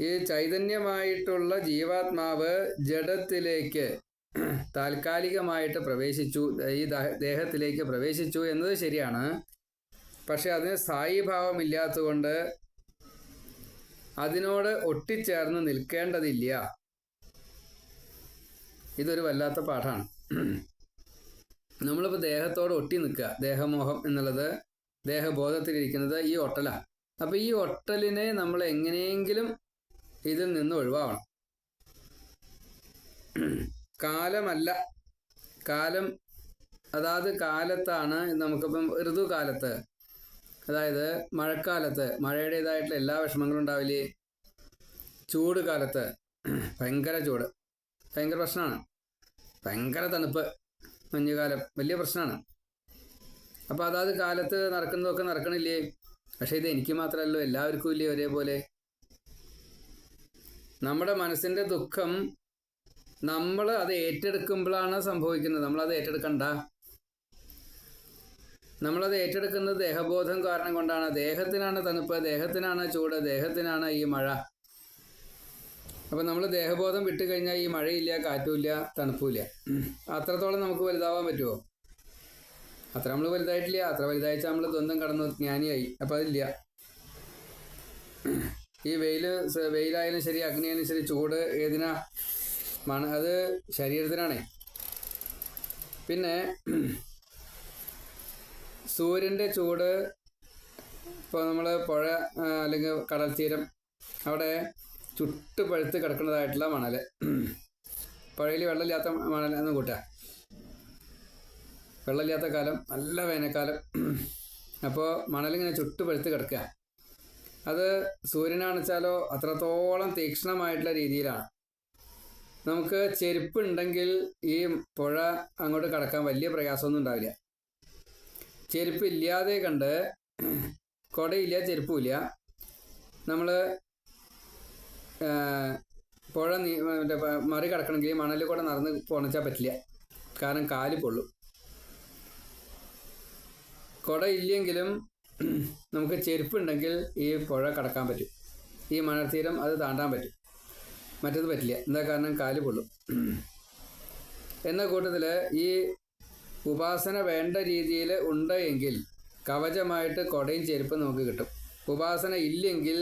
ഈ ചൈതന്യമായിട്ടുള്ള ജീവാത്മാവ് ജഡത്തിലേക്ക് താൽക്കാലികമായിട്ട് പ്രവേശിച്ചു, ഈ ദേഹത്തിലേക്ക് പ്രവേശിച്ചു എന്നത് ശരിയാണ്. പക്ഷെ അതിന് സ്ഥായീഭാവമില്ലാത്തതുകൊണ്ട് അതിനോട് ഒട്ടിച്ചേർന്ന് നിൽക്കേണ്ടതില്ല. ഇതൊരു വല്ലാത്ത പാഠമാണ്. നമ്മളിപ്പോൾ ദേഹത്തോട് ഒട്ടി നിൽക്കുക, ദേഹമോഹം എന്നുള്ളത് ദേഹബോധത്തിലിരിക്കുന്നത് ഈ ഒട്ടലാണ്. അപ്പോൾ ഈ ഒട്ടലിനെ നമ്മൾ എങ്ങനെയെങ്കിലും ഇതിൽ നിന്ന് ഒഴിവാകണം. കാലമല്ല, കാലം അതാത് കാലത്താണ്. നമുക്കിപ്പം ഋതുകാലത്ത്, അതായത് മഴക്കാലത്ത് മഴയുടേതായിട്ടുള്ള എല്ലാ വിഷമങ്ങളും ഉണ്ടാവില്ലേ? ചൂട് കാലത്ത് ഭയങ്കര ചൂട്, ഭയങ്കര പ്രശ്നമാണ്. ഭയങ്കര തണുപ്പ്, മഞ്ഞുകാലം വലിയ പ്രശ്നമാണ്. അപ്പോൾ അതാത് കാലത്ത് നടക്കുന്നതൊക്കെ നടക്കണില്ലേ? പക്ഷേ ഇത് എനിക്ക് മാത്രമല്ലോ, എല്ലാവർക്കും ഇല്ലേ ഒരേപോലെ? നമ്മുടെ മനസ്സിൻ്റെ ദുഃഖം നമ്മൾ അത് ഏറ്റെടുക്കുമ്പോഴാണ് സംഭവിക്കുന്നത്. നമ്മളത് ഏറ്റെടുക്കണ്ട. നമ്മളത് ഏറ്റെടുക്കുന്നത് ദേഹബോധം കാരണം കൊണ്ടാണ്. ദേഹത്തിനാണ് തണുപ്പ്, ദേഹത്തിനാണ് ചൂട്, ദേഹത്തിനാണ് ഈ മഴ. അപ്പം നമ്മൾ ദേഹബോധം വിട്ട് കഴിഞ്ഞാൽ ഈ മഴയില്ല, കാറ്റുമില്ല, തണുപ്പുമില്ല. അത്രത്തോളം നമുക്ക് വലുതാവാൻ പറ്റുമോ? അത്ര നമ്മൾ വലുതായിട്ടില്ല. അത്ര വലുതായിച്ചാൽ നമ്മൾ ദ്വന്ദ്ം കടന്നു ജ്ഞാനിയായി. അപ്പം അതില്ല. ഈ വെയിലായാലും ശരി, അഗ്നിയായാലും ശരി, ചൂട് ഏതിനാ? അത് ശരീരത്തിനാണേ. പിന്നെ സൂര്യൻ്റെ ചൂട്, ഇപ്പോൾ നമ്മൾ പുഴ അല്ലെങ്കിൽ കടൽ തീരം അവിടെ ചുട്ട് പഴുത്ത് കിടക്കുന്നതായിട്ടുള്ള മണൽ, പുഴയിൽ വെള്ളമില്ലാത്ത മണൽ എന്ന് കൂട്ടുക. വെള്ളമില്ലാത്ത കാലം, നല്ല വേനൽക്കാലം. അപ്പോൾ മണലിങ്ങനെ ചുട്ട് പഴുത്ത് കിടക്കുക. അത് സൂര്യനാണെച്ചാലോ അത്രത്തോളം തീക്ഷ്ണമായിട്ടുള്ള രീതിയിലാണ്. നമുക്ക് ചെരുപ്പ് ഉണ്ടെങ്കിൽ ഈ പുഴ അങ്ങോട്ട് കടക്കാൻ വലിയ പ്രയാസമൊന്നും ഉണ്ടാവില്ല. ചെരുപ്പ് ഇല്ലാതെ കണ്ട്, കുടയില്ല ചെരുപ്പുമില്ല, നമ്മൾ പുഴ മറ്റേ മറികടക്കണമെങ്കിൽ മണലിൽ കൂടെ നടന്ന് പോണച്ചാൽ പറ്റില്ല, കാരണം കാല് പൊള്ളും. കുട ഇല്ലെങ്കിലും നമുക്ക് ചെരുപ്പുണ്ടെങ്കിൽ ഈ പുഴ കടക്കാൻ പറ്റും, ഈ മണൽത്തീരം അത് താണ്ടാൻ പറ്റും. മറ്റത് പറ്റില്ല, എന്താ കാരണം കാല് പൊള്ളും. എന്ന കൂട്ടത്തിൽ ഈ ഉപാസന വേണ്ട രീതിയിൽ ഉണ്ട് എങ്കിൽ കവചമായിട്ട് കുടയും ചെരുപ്പും നമുക്ക് കിട്ടും. ഉപാസന ഇല്ലെങ്കിൽ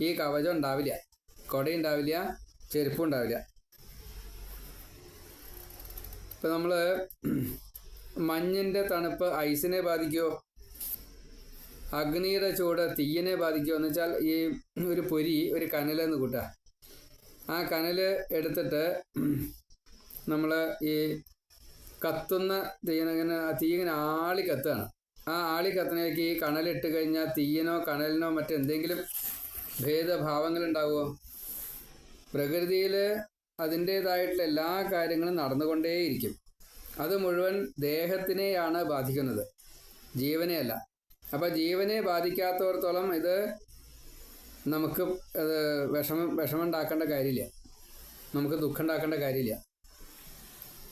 ഈ കവചം ഉണ്ടാവില്ല, കുടയും ഉണ്ടാവില്ല, ചെരുപ്പും ഉണ്ടാവില്ല. ഇപ്പം നമ്മൾ മഞ്ഞിൻ്റെ തണുപ്പ് ഐസിനെ ബാധിക്കുമോ? അഗ്നിയുടെ ചൂട് തീയിനെ ബാധിക്കുമോ എന്ന് വെച്ചാൽ, ഈ ഒരു പൊരി, ഒരു കനലെന്ന് കൂട്ടുക. ആ കനൽ എടുത്തിട്ട് നമ്മൾ ഈ കത്തുന്ന തീ ഇങ്ങനെ ആളി കത്തുകയാണ്. ആ ആളി കത്തുന്നതിലേക്ക് ഈ കനലിട്ട് കഴിഞ്ഞാൽ തീയിനോ കനലിനോ മറ്റെന്തെങ്കിലും ഭേദഭാവങ്ങളുണ്ടാവുമോ? പ്രകൃതിയിൽ അതിൻ്റേതായിട്ടുള്ള എല്ലാ കാര്യങ്ങളും നടന്നുകൊണ്ടേയിരിക്കും. അത് മുഴുവൻ ദേഹത്തിനെയാണ് ബാധിക്കുന്നത്, ജീവനെ അല്ല. അപ്പം ജീവനെ ബാധിക്കാത്തവർത്തോളം ഇത് നമുക്ക് അത് വിഷമം ഉണ്ടാക്കേണ്ട കാര്യമില്ല, നമുക്ക് ദുഃഖം ഉണ്ടാക്കേണ്ട കാര്യമില്ല.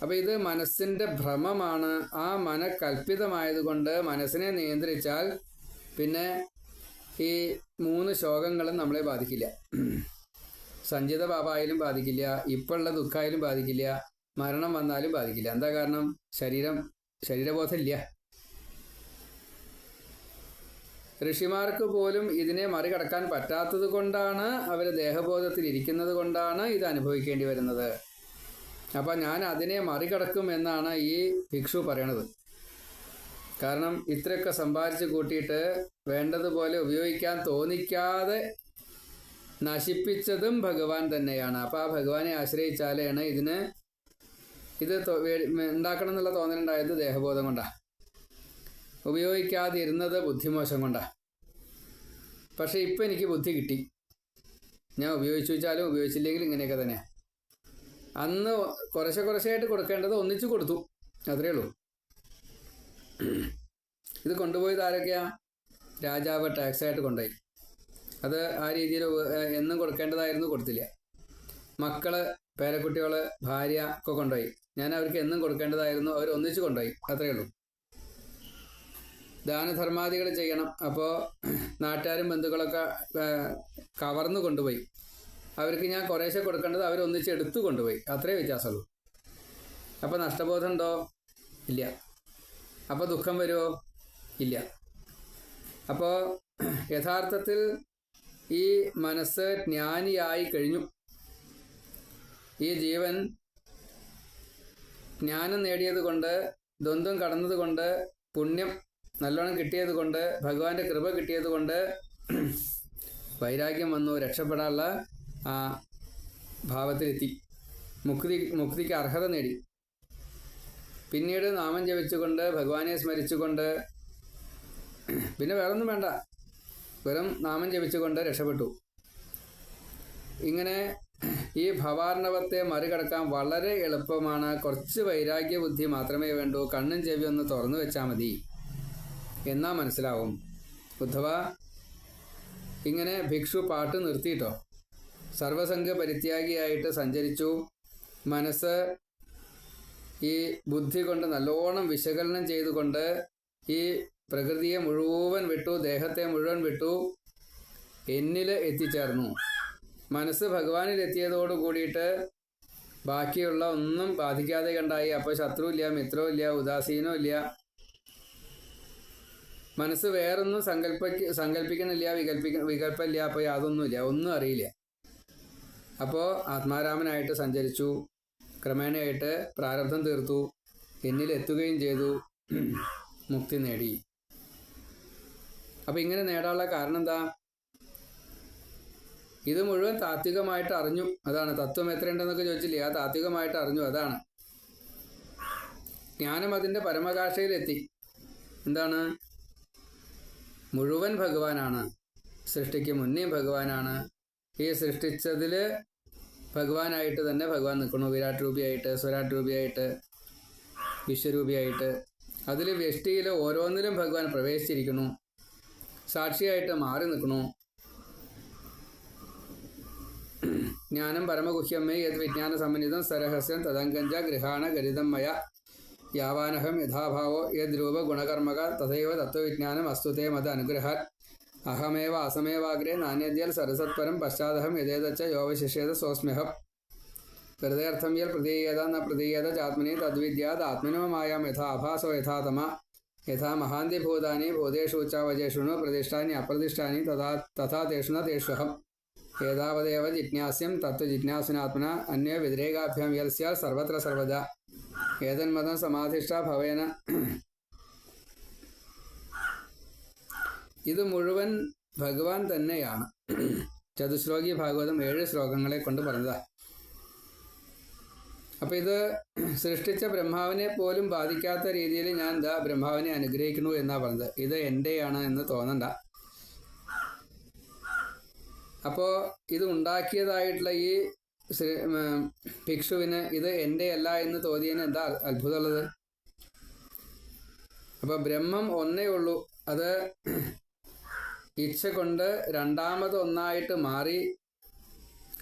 അപ്പം ഇത് മനസ്സിൻ്റെ ഭ്രമമാണ്. ആ മനക്കൽപ്പിതമായതുകൊണ്ട് മനസ്സിനെ നിയന്ത്രിച്ചാൽ പിന്നെ ഈ 3 ശോകങ്ങളും നമ്മളെ ബാധിക്കില്ല. സഞ്ചിത പാപമായാലും ബാധിക്കില്ല, ഇപ്പോഴുള്ള ദുഃഖമായാലും ബാധിക്കില്ല, മരണം വന്നാലും ബാധിക്കില്ല. എന്താ കാരണം? ശരീരബോധമില്ല. ഋഷിമാർക്ക് പോലും ഇതിനെ മറികടക്കാൻ പറ്റാത്തത് കൊണ്ടാണ്, അവർ ദേഹബോധത്തിൽ ഇരിക്കുന്നത് കൊണ്ടാണ് ഇത് അനുഭവിക്കേണ്ടി വരുന്നത്. അപ്പം ഞാൻ അതിനെ മറികടക്കും എന്നാണ് ഈ ഭിക്ഷു പറയണത്. കാരണം ഇത്രയൊക്കെ സമ്പാദിച്ച് കൂട്ടിയിട്ട് വേണ്ടതുപോലെ ഉപയോഗിക്കാൻ തോന്നിക്കാതെ നശിപ്പിച്ചതും ഭഗവാൻ തന്നെയാണ്. അപ്പോൾ ആ ഭഗവാനെ ആശ്രയിച്ചാലാണ് ഇത് ഉണ്ടാക്കണം എന്നുള്ള തോന്നലുണ്ടായത് ദേഹബോധം കൊണ്ടാണ്, ഉപയോഗിക്കാതിരുന്നത് ബുദ്ധിമോശം കൊണ്ടാണ്. പക്ഷേ ഇപ്പം എനിക്ക് ബുദ്ധി കിട്ടി, ഞാൻ ഉപയോഗിച്ചു വെച്ചാലും ഉപയോഗിച്ചില്ലെങ്കിലും ഇങ്ങനെയൊക്കെ തന്നെയാണ്. അന്ന് കുറേശ്ശെയായിട്ട് കൊടുക്കേണ്ടത് ഒന്നിച്ചു കൊടുത്തു, അത്രയേ ഉള്ളൂ. ഇത് കൊണ്ടുപോയത് ആരൊക്കെയാ? രാജാവ് ടാക്സായിട്ട് കൊണ്ടുപോയി. അത് ആ രീതിയിൽ എന്നും കൊടുക്കേണ്ടതായിരുന്നു, കൊടുത്തില്ല. മക്കള്, പേരക്കുട്ടികൾ, ഭാര്യ ഒക്കെ കൊണ്ടുപോയി. ഞാൻ അവർക്ക് എന്നും കൊടുക്കേണ്ടതായിരുന്നു, അവർ ഒന്നിച്ചു കൊണ്ടുപോയി, അത്രയേ ഉള്ളൂ. ദാനധർമാദികൾ ചെയ്യണം, അപ്പോൾ നാട്ടുകാരും ബന്ധുക്കളൊക്കെ കവർന്നു കൊണ്ടുപോയി. അവർക്ക് ഞാൻ കുറേശ്ശെ കൊടുക്കേണ്ടത് അവരൊന്നിച്ച് എടുത്തു കൊണ്ടുപോയി, അത്രേ വ്യത്യാസമുള്ളൂ. അപ്പോൾ നഷ്ടബോധം ഉണ്ടോ? ഇല്ല. അപ്പോൾ ദുഃഖം വരുമോ? ഇല്ല. അപ്പോൾ യഥാർത്ഥത്തിൽ ഈ മനസ്സ് ജ്ഞാനിയായി കഴിഞ്ഞു. ഈ ജീവൻ ജ്ഞാനം നേടിയത് കൊണ്ട്, ദ്വന്ദ്വം കടന്നത് കൊണ്ട്, പുണ്യം നല്ലോണം കിട്ടിയത് കൊണ്ട്, ഭഗവാന്റെ കൃപ കിട്ടിയത് കൊണ്ട് വൈരാഗ്യം വന്നു, രക്ഷപ്പെടാനുള്ള ആ ഭാവത്തിലെത്തി, മുക്തിക്ക് അർഹത നേടി. പിന്നീട് നാമം ജപിച്ചുകൊണ്ട്, ഭഗവാനെ സ്മരിച്ചുകൊണ്ട്, പിന്നെ വേറൊന്നും വേണ്ട, വെറും നാമം ജപിച്ചുകൊണ്ട് രക്ഷപ്പെട്ടു. ഇങ്ങനെ ഈ ഭവാർണവത്തെ മറികടക്കാൻ വളരെ എളുപ്പമാണ്. കുറച്ച് വൈരാഗ്യ ബുദ്ധി മാത്രമേ വേണ്ടൂ. കണ്ണും ചെവി ഒന്ന് തുറന്നു വെച്ചാൽ മതി, എന്നാ മനസ്സിലാവും. ഉദ്ധവ, ഇങ്ങനെ ഭിക്ഷു പാട്ട് നിർത്തിയിട്ടോ, സർവസംഘ പരിത്യാഗിയായിട്ട് സഞ്ചരിച്ചു. മനസ്സ് ഈ ബുദ്ധി കൊണ്ട് നല്ലോണം വിശകലനം ചെയ്തുകൊണ്ട് ഈ പ്രകൃതിയെ മുഴുവൻ വിട്ടു, ദേഹത്തെ മുഴുവൻ വിട്ടു, എന്നിൽ എത്തിച്ചേർന്നു. മനസ്സ് ഭഗവാനിൽ എത്തിയതോട് കൂടിയിട്ട് ബാക്കിയുള്ള ഒന്നും ബാധിക്കാതെ കണ്ടായി. അപ്പോൾ ശത്രുവില്ല, മിത്രമില്ല, ഉദാസീനമില്ല. മനസ്സ് വേറൊന്നും സങ്കല്പിക്കണില്ല, വികല്പമില്ല. അപ്പോൾ യാതൊന്നുമില്ല, ഒന്നും അറിയില്ല. അപ്പോൾ ആത്മാരാമനായിട്ട് സഞ്ചരിച്ചു. ക്രമേണയായിട്ട് പ്രാരബ്ധം തീർത്തു, എന്നിലെത്തുകയും ചെയ്തു, മുക്തി നേടി. അപ്പം ഇങ്ങനെ നേടാനുള്ള കാരണം എന്താ? ഇത് മുഴുവൻ താത്വികമായിട്ട് അറിഞ്ഞു. അതാണ് തത്വം എത്രയുണ്ടെന്നൊക്കെ ചോദിച്ചില്ലേ, ആ താത്വികമായിട്ട് അറിഞ്ഞു. അതാണ് ജ്ഞാനം. അതിൻ്റെ പരമകാഷ്ഠയിലെത്തി. എന്താണ്? മുഴുവൻ ഭഗവാനാണ്, സൃഷ്ടിക്ക് മുന്നേ ഭഗവാനാണ്. ഈ സൃഷ്ടിച്ചതിൽ ഭഗവാനായിട്ട് തന്നെ ഭഗവാൻ നിൽക്കുന്നു. വിരാട് രൂപിയായിട്ട്, സ്വരാട് രൂപിയായിട്ട്, വിശ്വരൂപിയായിട്ട്. അതിൽ വ്യഷ്ടിയിൽ ഓരോന്നിലും ഭഗവാൻ പ്രവേശിച്ചിരിക്കുന്നു, സാക്ഷിയായിട്ട് മാറി നിൽക്കണു. ജ്ഞാനം പരമഗുഹ്യമേ യത് വിജ്ഞാന സമന്വിതം സരഹസ്യം തദങ്കഞ്ച ഗൃഹാണ ഗരിതം മയ യാവാനഹം യഥാഭാവോ യദ് രൂപ ഗുണകർമ്മക തഥൈവ തത്വവിജ്ഞാനം അസ്തുതേ മത അനുഗ്രഹാൽ അഹമേവ അസമേവാഗ്രേ നാണ്യദ്യാൽ സരസത്പരം പശ്ചാത്തഹം യഥേതച്ച യോവശിഷ്യേത സോസ്മ്യഹം. വെറുതെ അർത്ഥം യൽ പ്രതീയത ന പ്രതീയത ചാത്മനി തദ്വിദ്യാത് ആത്മനോ മായാം യഥാ അഭാസോ യഥാതമ യഥാ മഹാന്തി ഭൂതാനി ഭൂതേഷു ഉച്ചാവചേഷുണു പ്രതിഷ്ഠാനി അപ്രതിഷ്ഠാനി തഥാ തേഷുന തേഷ്വഹം. ഏതാവദേവ ജിജ്ഞാസ്യം തത്വജിജ്ഞാസുനാത്മന അന്യ വ്യതിരേകാഭ്യാം യൽ സ്യാൽ സർവത്ര സർവദാ ഏതന്മതം സമാധിഷ്ഠ ഭവേന. ഇത് മുഴുവൻ ഭഗവാൻ തന്നെയാണ്. ചതുശ്ലോകി ഭാഗവതം 7 ശ്ലോകങ്ങളെ കൊണ്ട് പറഞ്ഞതാ. അപ്പം ഇത് സൃഷ്ടിച്ച ബ്രഹ്മാവിനെ പോലും ബാധിക്കാത്ത രീതിയിൽ ഞാൻ എന്താ ബ്രഹ്മാവിനെ അനുഗ്രഹിക്കുന്നു എന്നാ പറഞ്ഞത്. ഇത് എൻ്റെയാണ് എന്ന് തോന്നണ്ട. അപ്പോൾ ഇത് ഉണ്ടാക്കിയതായിട്ടുള്ള ഈ ഭിക്ഷുവിന് ഇത് എൻ്റെ അല്ല എന്ന് തോന്നിയതിന് എന്താ അത്ഭുതമുള്ളത്? അപ്പോൾ ബ്രഹ്മം ഒന്നേ ഉള്ളൂ. അത് ഇച്ഛ കൊണ്ട് രണ്ടാമതൊന്നായിട്ട് മാറി.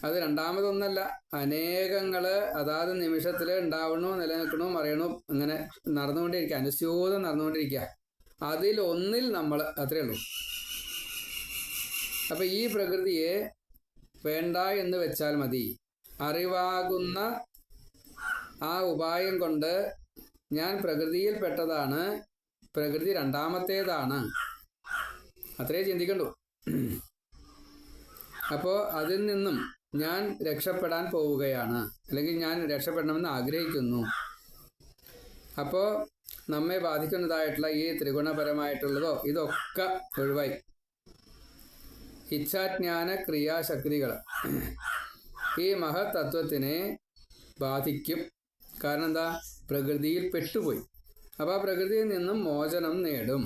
അത് രണ്ടാമതൊന്നല്ല, അനേകങ്ങൾ അതാത് നിമിഷത്തിൽ ഉണ്ടാവണു, നിലനിൽക്കണു, മറിയണു, അങ്ങനെ നടന്നുകൊണ്ടിരിക്കുക, അനുസ്യൂതം നടന്നുകൊണ്ടിരിക്കുക. അതിലൊന്നിൽ നമ്മൾ, അത്രയേ ഉള്ളൂ. അപ്പം ഈ പ്രകൃതിയെ വേണ്ട എന്ന് വെച്ചാൽ മതി. അറിവാകുന്ന ആ ഉപായം കൊണ്ട് ഞാൻ പ്രകൃതിയിൽപ്പെട്ടതാണ്, പ്രകൃതി രണ്ടാമത്തേതാണ്, അത്രേ ചിന്തിക്കണ്ടു. അപ്പോൾ അതിൽ നിന്നും ഞാൻ രക്ഷപ്പെടാൻ പോവുകയാണ്, അല്ലെങ്കിൽ ഞാൻ രക്ഷപ്പെടണമെന്ന് ആഗ്രഹിക്കുന്നു. അപ്പോൾ നമ്മെ ബാധിക്കുന്നതായിട്ടുള്ള ഈ ത്രിഗുണപരമായിട്ടുള്ളതോ ഇതൊക്കെ ഒഴിവായി. ഇച്ഛാജ്ഞാന ക്രിയാശക്തികൾ ഈ മഹത് തത്വത്തിനെ ബാധിക്കും. കാരണം എന്താ? പ്രകൃതിയിൽ പെട്ടുപോയി. അപ്പോൾ ആ പ്രകൃതിയിൽ നിന്നും മോചനം നേടും.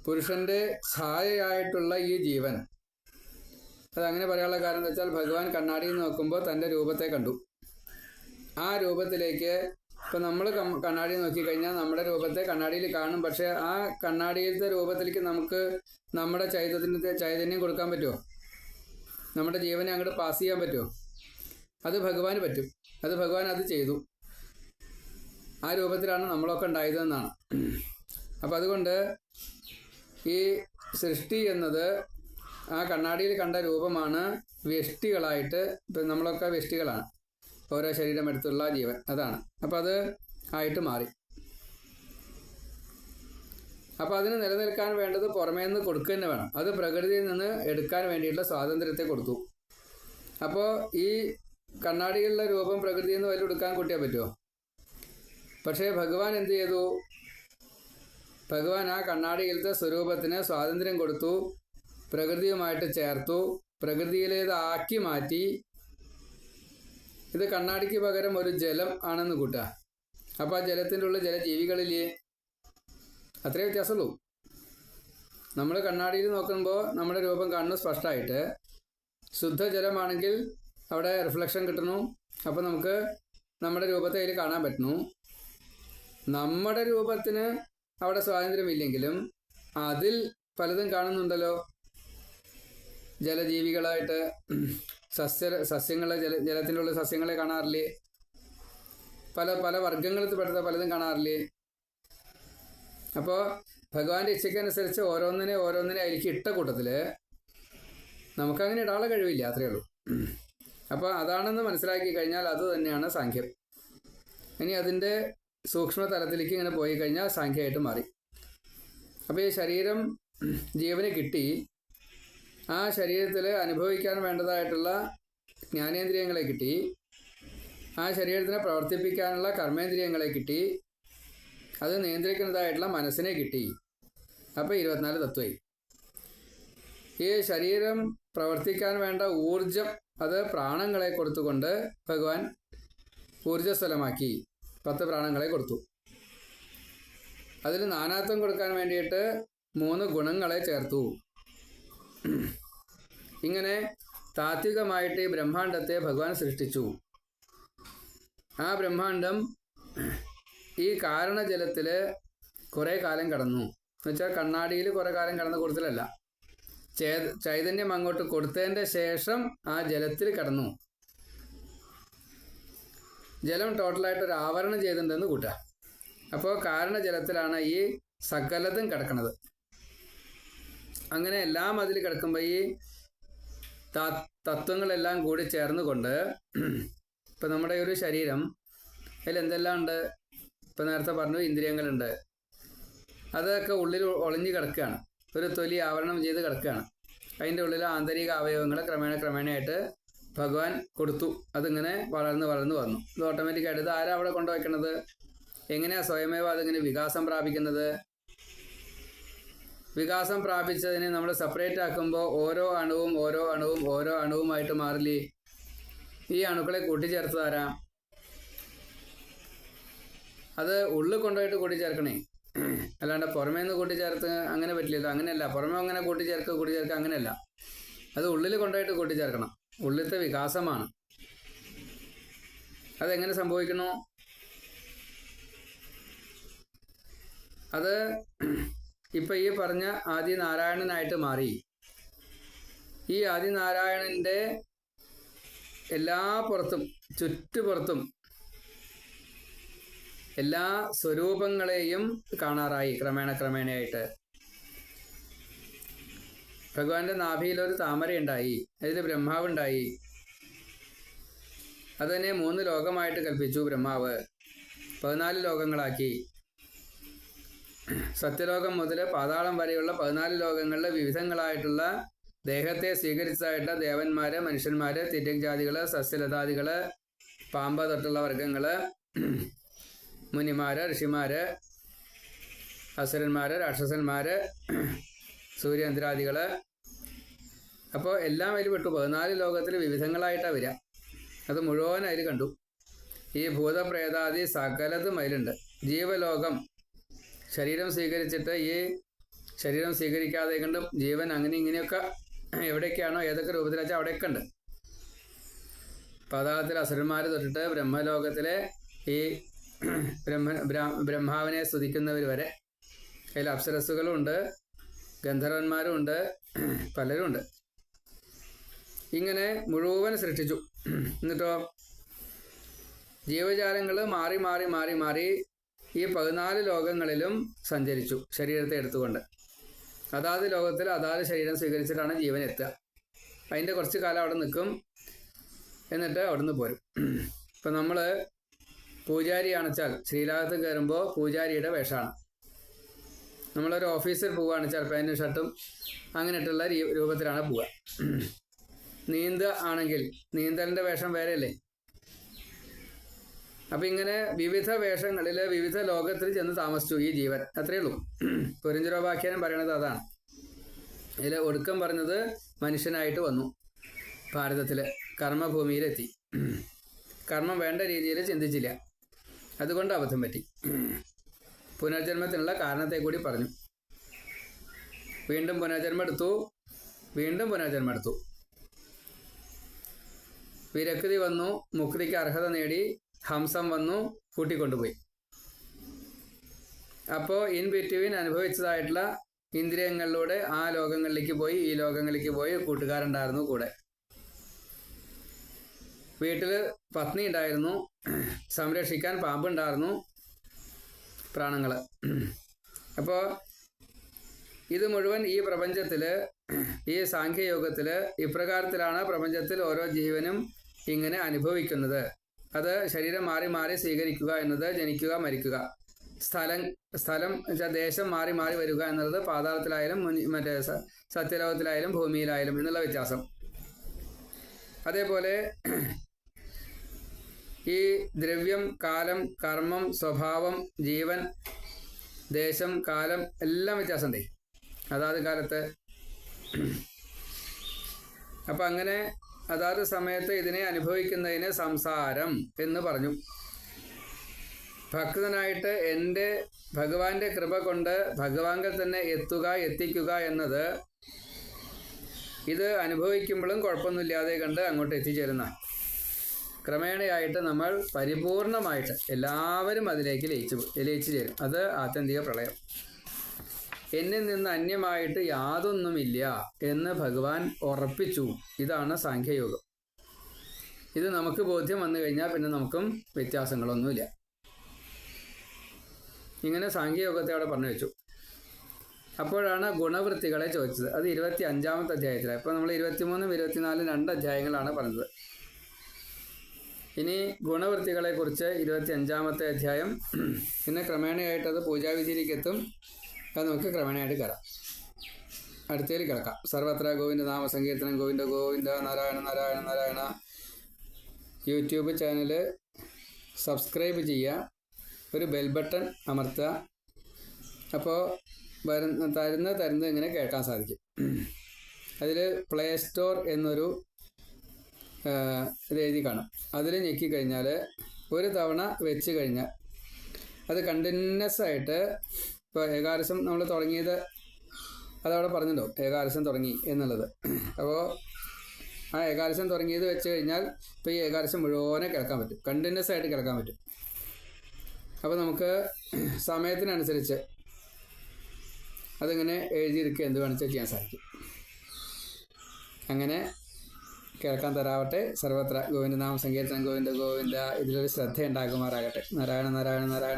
പുരുഷന്റെ ഛായയായിട്ടുള്ള ഈ ജീവൻ, അതങ്ങനെ പറയാനുള്ള കാരണം എന്താ വെച്ചാൽ, ഭഗവാൻ കണ്ണാടിയിൽ നോക്കുമ്പോൾ തൻ്റെ രൂപത്തെ കണ്ടു. ആ രൂപത്തിലേക്ക് ഇപ്പം നമ്മൾ കണ്ണാടി നോക്കിക്കഴിഞ്ഞാൽ നമ്മുടെ രൂപത്തെ കണ്ണാടിയിൽ കാണും. പക്ഷേ ആ കണ്ണാടിയിലത്തെ രൂപത്തിലേക്ക് നമുക്ക് നമ്മുടെ ചൈതന്യം കൊടുക്കാൻ പറ്റുമോ? നമ്മുടെ ജീവനെ അങ്ങോട്ട് പാസ് ചെയ്യാൻ പറ്റുമോ? അത് ഭഗവാന് പറ്റും. അത് ഭഗവാൻ അത് ചെയ്തു. ആ രൂപത്തിലാണ് നമ്മളൊക്കെ ഉണ്ടായതെന്നാണ്. അപ്പം അതുകൊണ്ട് ഈ സൃഷ്ടി എന്നത് ആ കണ്ണാടിയിൽ കണ്ട രൂപമാണ്. വ്യഷ്ടികളായിട്ട് ഇപ്പം നമ്മളൊക്കെ വ്യഷ്ടികളാണ്, ഓരോ ശരീരം എടുത്തുള്ള ജീവൻ, അതാണ്. അപ്പം അത് ആയിട്ട് മാറി. അപ്പം അതിന് നിലനിൽക്കാൻ വേണ്ടത് പുറമേ നിന്ന് കൊടുക്കുക തന്നെ വേണം. അത് പ്രകൃതിയിൽ നിന്ന് എടുക്കാൻ വേണ്ടിയിട്ടുള്ള സ്വാതന്ത്ര്യത്തെ കൊടുത്തു. അപ്പോൾ ഈ കണ്ണാടിയിലുള്ള രൂപം പ്രകൃതിയിൽ നിന്ന് വല്ല എടുക്കാൻ കൂട്ടിയാൽ പറ്റുമോ? പക്ഷേ ഭഗവാൻ എന്ത് ചെയ്തു? ഭഗവാൻ ആ കണ്ണാടിയിലത്തെ സ്വരൂപത്തിന് സ്വാതന്ത്ര്യം കൊടുത്തു, പ്രകൃതിയുമായിട്ട് ചേർത്തു, പ്രകൃതിയിലേതാക്കി മാറ്റി. ഇത് കണ്ണാടിക്ക് പകരം ഒരു ജലം ആണെന്ന് കൂട്ടുക. അപ്പോൾ ആ ജലത്തിൻ്റെ ഉള്ളിൽ ജലജീവികളില്ലേ? അത്രേ വ്യത്യാസമുള്ളൂ. നമ്മൾ കണ്ണാടിയിൽ നോക്കുമ്പോൾ നമ്മുടെ രൂപം കാണുന്നു സ്പഷ്ടമായിട്ട്. ശുദ്ധജലമാണെങ്കിൽ അവിടെ റിഫ്ലക്ഷൻ കിട്ടുന്നു. അപ്പോൾ നമുക്ക് നമ്മുടെ രൂപത്തെ അതിൽ കാണാൻ പറ്റുന്നു. നമ്മുടെ രൂപത്തിന് അവിടെ സ്വാതന്ത്ര്യമില്ലെങ്കിലും അതിൽ പലതും കാണുന്നുണ്ടല്ലോ. ജലജീവികളായിട്ട് സസ്യങ്ങളെ ജലത്തിൻ്റെ ഉള്ളിൽ സസ്യങ്ങളെ കാണാറില്ലേ? പല വർഗങ്ങളിൽ പെടുത്ത പലതും കാണാറില്ലേ? അപ്പോൾ ഭഗവാന്റെ ഇച്ഛയ്ക്കനുസരിച്ച് ഓരോന്നിനെ അതിലേക്ക് ഇട്ട കൂട്ടത്തിൽ നമുക്കങ്ങനെ ഇടാനുള്ള കഴിവില്ല, അത്രയേ ഉള്ളൂ. അപ്പോൾ അതാണെന്ന് മനസ്സിലാക്കി കഴിഞ്ഞാൽ അത് തന്നെയാണ് സാഖ്യം. ഇനി അതിൻ്റെ സൂക്ഷ്മ തലത്തിലേക്ക് ഇങ്ങനെ പോയി കഴിഞ്ഞാൽ സാഖ്യമായിട്ട് മാറി. അപ്പോൾ ഈ ശരീരം ജീവന് കിട്ടി. ആ ശരീരത്തിൽ അനുഭവിക്കാൻ വേണ്ടതായിട്ടുള്ള ജ്ഞാനേന്ദ്രിയങ്ങളെ കിട്ടി. ആ ശരീരത്തിനെ പ്രവർത്തിപ്പിക്കാനുള്ള കർമ്മേന്ദ്രിയങ്ങളെ കിട്ടി. അത് നിയന്ത്രിക്കുന്നതായിട്ടുള്ള മനസ്സിനെ കിട്ടി. അപ്പോൾ 24 തത്വമായി. ഈ ശരീരം പ്രവർത്തിക്കാൻ വേണ്ട ഊർജം അത് പ്രാണങ്ങളെ കൊടുത്തുകൊണ്ട് ഭഗവാൻ ഊർജസ്വലമാക്കി. 10 പ്രാണങ്ങളെ കൊടുത്തു. അതിൽ നാനാത്വം കൊടുക്കാൻ വേണ്ടിയിട്ട് 3 ഗുണങ്ങളെ ചേർത്തു. ഇങ്ങനെ താത്വികമായിട്ട് ഈ ബ്രഹ്മാണ്ടത്തെ ഭഗവാൻ സൃഷ്ടിച്ചു. ആ ബ്രഹ്മാണ്ടം ഈ കാരണജലത്തിൽ കുറേ കാലം കടന്നു. എന്നുവെച്ചാൽ കണ്ണാടിയിൽ കുറേ കാലം കടന്ന് കൊടുത്തലല്ല, ചൈതന്യം അങ്ങോട്ട് കൊടുത്തതിൻ്റെ ശേഷം ആ ജലത്തിൽ കടന്നു. ജലം ടോട്ടലായിട്ട് ഒരു ആവരണം ചെയ്തിട്ടുണ്ടെന്ന് കൂട്ടുക. അപ്പോൾ കാരണജലത്തിലാണ് ഈ സകലതും കിടക്കുന്നത്. അങ്ങനെ എല്ലാം അതിൽ കിടക്കുമ്പോൾ ഈ തത്വങ്ങളെല്ലാം കൂടി ചേർന്നുകൊണ്ട് ഇപ്പം നമ്മുടെ ഒരു ശരീരം അതിൽ എന്തെല്ലാം ഉണ്ട്? ഇപ്പം നേരത്തെ പറഞ്ഞു ഇന്ദ്രിയങ്ങളുണ്ട്. അതൊക്കെ ഉള്ളിൽ ഒളിഞ്ഞു കിടക്കുകയാണ്. ഒരു തൊലി ആവരണം ചെയ്ത് കിടക്കുകയാണ്. അതിൻ്റെ ഉള്ളിൽ ആന്തരിക അവയവങ്ങൾ ക്രമേണയായിട്ട് ഭഗവാൻ കൊടുത്തു. അതിങ്ങനെ വളർന്ന് വന്നു. ഇത് ഓട്ടോമാറ്റിക്കായിട്ട് ഇത് ആരാ അവിടെ കൊണ്ടുവയ്ക്കണത്? എങ്ങനെയാണ് സ്വയമേവ അതിങ്ങനെ വികാസം പ്രാപിക്കുന്നത്? വികാസം പ്രാപിച്ചതിനെ നമ്മൾ സെപ്പറേറ്റ് ആക്കുമ്പോൾ ഓരോ അണുവുമായിട്ട് മാറില്ലേ? ഈ അണുക്കളെ കൂട്ടിച്ചേർത്തതാരാ? അത് ഉള്ളിൽ കൊണ്ടുപോയിട്ട് കൂട്ടിച്ചേർക്കണേ, അല്ലാണ്ട് പുറമേ നിന്ന് കൂട്ടിച്ചേർത്ത് അങ്ങനെ പറ്റില്ലല്ലോ. അങ്ങനെയല്ല, പുറമേ അങ്ങനെ കൂട്ടിച്ചേർക്കുക അങ്ങനെയല്ല. അത് ഉള്ളിൽ കൊണ്ടുപോയിട്ട് കൂട്ടിച്ചേർക്കണം. ഉള്ളിലത്തെ വികാസമാണ്. അതെങ്ങനെ സംഭവിക്കണോ? അത് ഇപ്പം ഈ പറഞ്ഞ ആദിനാരായണനായിട്ട് മാറി. ഈ ആദിനാരായണൻ്റെ എല്ലാ പുറത്തും ചുറ്റുപുറത്തും എല്ലാ സ്വരൂപങ്ങളെയും കാണാറായി ക്രമേണയായിട്ട്. ഭഗവാന്റെ നാഭിയിലൊരു താമരയുണ്ടായി, അതിൽ ബ്രഹ്മാവുണ്ടായി. അതിനെ 3 ലോകമായിട്ട് കൽപ്പിച്ചു ബ്രഹ്മാവ്. 14 ലോകങ്ങളാക്കി. സത്യലോകം മുതൽ പാതാളം വരെയുള്ള 14 ലോകങ്ങളിലെ വിവിധങ്ങളായിട്ടുള്ള ദേഹത്തെ സ്വീകരിച്ചതായിട്ട് ദേവന്മാര്, മനുഷ്യന്മാര്, തിര്യജാതികള്, സസ്യലതാദികള്, പാമ്പ് തൊട്ടുള്ള വർഗങ്ങള്, മുനിമാര്, ഋഷിമാര്, അസുരന്മാര്, രാക്ഷസന്മാര്, സൂര്യേന്ദ്രാദികള്. അപ്പോൾ എല്ലാം അതിൽ പെട്ടു. 14 ലോകത്തിൽ വിവിധങ്ങളായിട്ടാണ് വരിക. അത് മുഴുവൻ അതിൽ കണ്ടു. ഈ ഭൂതപ്രേതാദി സകലതും അതിലുണ്ട്. ജീവലോകം ശരീരം സ്വീകരിച്ചിട്ട് ഈ ശരീരം സ്വീകരിക്കാതെ കണ്ടും ജീവൻ അങ്ങനെ ഇങ്ങനെയൊക്കെ എവിടെയൊക്കെയാണോ ഏതൊക്കെ രൂപത്തിലാച്ചാൽ അവിടെയൊക്കെ ഉണ്ട്. പാതാളത്തിൽ അസുരന്മാർ തൊട്ടിട്ട് ബ്രഹ്മലോകത്തിലെ ഈ ബ്രഹ്മാവിനെ സ്തുതിക്കുന്നവർ വരെ. അതിൽ അപ്സരസ്സുകളും ഉണ്ട്, ഗന്ധർവന്മാരും ഉണ്ട്, പലരും ഉണ്ട്. ഇങ്ങനെ മുഴുവൻ സൃഷ്ടിച്ചു. എന്നിട്ടോ ജീവജാലങ്ങൾ മാറി ഈ 14 ലോകങ്ങളിലും സഞ്ചരിച്ചു ശരീരത്തെ എടുത്തുകൊണ്ട്. അതാത് ലോകത്തിൽ അതാത് ശരീരം സ്വീകരിച്ചിട്ടാണ് ജീവൻ എത്തുക. അതിൻ്റെ കുറച്ച് കാലം അവിടെ നിൽക്കും, എന്നിട്ട് അവിടുന്ന് പോരും. ഇപ്പം നമ്മൾ പൂജാരിയാണെച്ചാൽ ശ്രീലാകത്ത് കയറുമ്പോൾ പൂജാരിയുടെ വേഷമാണ്. നമ്മളൊരു ഓഫീസിൽ പോവുകയാണെന്ന് വെച്ചാൽ പാൻറ്റും ഷർട്ടും അങ്ങനെയിട്ടുള്ള രൂപത്തിലാണ് പോവുക. ആണെങ്കിൽ നീന്തലിൻ്റെ വേഷം വേറെയല്ലേ. അപ്പം ഇങ്ങനെ വിവിധ വേഷങ്ങളിൽ വിവിധ ലോകത്തിൽ ചെന്ന് താമസിച്ചു ഈ ജീവൻ. അത്രയേ ഉള്ളൂ. പുരഞ്ചരോപാഖ്യാനം പറയണത് അതാണ്. ഇതിൽ ഒടുക്കം പറഞ്ഞത് മനുഷ്യനായിട്ട് വന്നു, ഭാരതത്തിൽ കർമ്മഭൂമിയിലെത്തി. കർമ്മം വേണ്ട രീതിയിൽ ചിന്തിച്ചില്ല, അതുകൊണ്ട് അബദ്ധം പറ്റി. പുനർജന്മത്തിനുള്ള കാരണത്തെ കൂടി പറഞ്ഞു. വീണ്ടും പുനർജന്മം എടുത്തു. വിരക്തി വന്നു, മുക്തിക്ക് അർഹത നേടി, ഹംസം വന്നു, കൂട്ടിക്കൊണ്ടുപോയി. അപ്പോൾ ഇൻ ബിറ്റ്വീൻ അനുഭവിച്ചതായിട്ടുള്ള ഇന്ദ്രിയങ്ങളിലൂടെ ആ ലോകങ്ങളിലേക്ക് പോയി, ഈ ലോകങ്ങളിലേക്ക് പോയി. കൂട്ടുകാരുണ്ടായിരുന്നു കൂടെ. വീട്ടിൽ പത്നി ഉണ്ടായിരുന്നു, സംരക്ഷിക്കാൻ പാമ്പുണ്ടായിരുന്നു, പ്രാണങ്ങൾ. അപ്പോൾ ഇത് മുഴുവൻ ഈ പ്രപഞ്ചത്തിൽ, ഈ സാഖ്യയോഗത്തിൽ ഇപ്രകാരത്തിലാണ് പ്രപഞ്ചത്തിൽ ഓരോ ജീവനും ഇങ്ങനെ അനുഭവിക്കുന്നത്. അത് ശരീരം മാറി സ്വീകരിക്കുക എന്നത് ജനിക്കുക, മരിക്കുക. സ്ഥലം ദേശം മാറി വരിക എന്നുള്ളത് പാതാളത്തിലായാലും മറ്റേ സത്യലോകത്തിലായാലും ഭൂമിയിലായാലും എന്നുള്ള വ്യത്യാസം. അതേപോലെ ഈ ദ്രവ്യം, കാലം, കർമ്മം, സ്വഭാവം, ജീവൻ, ദേശം, കാലം എല്ലാം വ്യത്യാസമുണ്ടേ. അതാത് കാലത്ത് അപ്പം അങ്ങനെ അതാത് സമയത്ത് ഇതിനെ അനുഭവിക്കുന്നതിന് സംസാരം എന്ന് പറഞ്ഞു. ഭക്തനായിട്ട് എൻ്റെ ഭഗവാന്റെ കൃപ കൊണ്ട് ഭഗവാങ്കിൽ തന്നെ എത്തിക്കുക എന്നത് ഇത് അനുഭവിക്കുമ്പോഴും കുഴപ്പമൊന്നുമില്ലാതെ കണ്ട് അങ്ങോട്ട് എത്തിച്ചേരുന്ന ക്രമേണയായിട്ട് നമ്മൾ പരിപൂർണമായിട്ട് എല്ലാവരും അതിലേക്ക് ലയിച്ചു ചേരും. അത് ആത്യന്തിക പ്രളയം. എന്നിൽ നിന്ന് അന്യമായിട്ട് യാതൊന്നുമില്ല എന്ന് ഭഗവാൻ ഉറപ്പിച്ചു. ഇതാണ് സാഖ്യയോഗം. ഇത് നമുക്ക് ബോധ്യം വന്നു കഴിഞ്ഞാൽ പിന്നെ നമുക്കും വ്യത്യാസങ്ങളൊന്നുമില്ല. ഇങ്ങനെ സാഖ്യയോഗത്തെ അവിടെ പറഞ്ഞു വെച്ചു. അപ്പോഴാണ് ഗുണവൃത്തികളെ ചോദിച്ചത്. അത് 25-ാമത്തെ അധ്യായത്തിലാണ്. ഇപ്പോൾ നമ്മൾ 23-ഉം 24-ഉം 2 അധ്യായങ്ങളാണ് പറഞ്ഞത്. ഇനി ഗുണവൃത്തികളെക്കുറിച്ച് 25-ാമത്തെ അധ്യായം. പിന്നെ ക്രമേണയായിട്ടത് പൂജാവിധിയിലേക്ക് എത്തും. അത് നമുക്ക് ക്രമേണയായിട്ട് കയറാം. അടുത്തേൽ കിടക്കാം. സർവത്ര ഗോവിന്ദ നാമസങ്കീർത്തനം. Govinda Govinda Narayana Narayana Narayana. YouTube channel subscribe ചെയ്യുക. ഒരു ബെൽ ബട്ടൺ അമർത്തുക. അപ്പോൾ തരുന്നത് ഇങ്ങനെ കേൾക്കാൻ സാധിക്കും. അതിൽ പ്ലേ സ്റ്റോർ എന്നൊരു ഇത് എഴുതി കാണും. അതിൽ ഞെക്കിക്കഴിഞ്ഞാൽ ഒരു തവണ വെച്ച് കഴിഞ്ഞാൽ അത് കണ്ടിന്യൂസ് ആയിട്ട്, ഇപ്പോൾ ഏകാദശം നമ്മൾ തുടങ്ങിയത് അതവിടെ പറഞ്ഞല്ലോ, ഏകാദശം തുടങ്ങി എന്നുള്ളത്. അപ്പോൾ ആ ഏകാദശം തുടങ്ങിയത് വെച്ച് കഴിഞ്ഞാൽ ഇപ്പോൾ ഈ ഏകാദശം മുഴുവനെ കേൾക്കാൻ പറ്റും, കണ്ടിന്യൂസ് ആയിട്ട് കേൾക്കാൻ പറ്റും. അപ്പോൾ നമുക്ക് സമയത്തിനനുസരിച്ച് അതിങ്ങനെ എഴുതിയെടുക്കുക, എന്ത് വേണിച്ചാൽ ചെയ്യാൻ സാധിക്കും. അങ്ങനെ കേൾക്കാൻ തരാവട്ടെ. സർവത്ര ഗോവിന്ദ നാമ സങ്കീർത്തനം. ഗോവിന്ദ ഗോവിന്ദ. ഇതിലൊരു ശ്രദ്ധ ഉണ്ടാകുമാറാകട്ടെ. നാരായണ നാരായണ നാരായണ.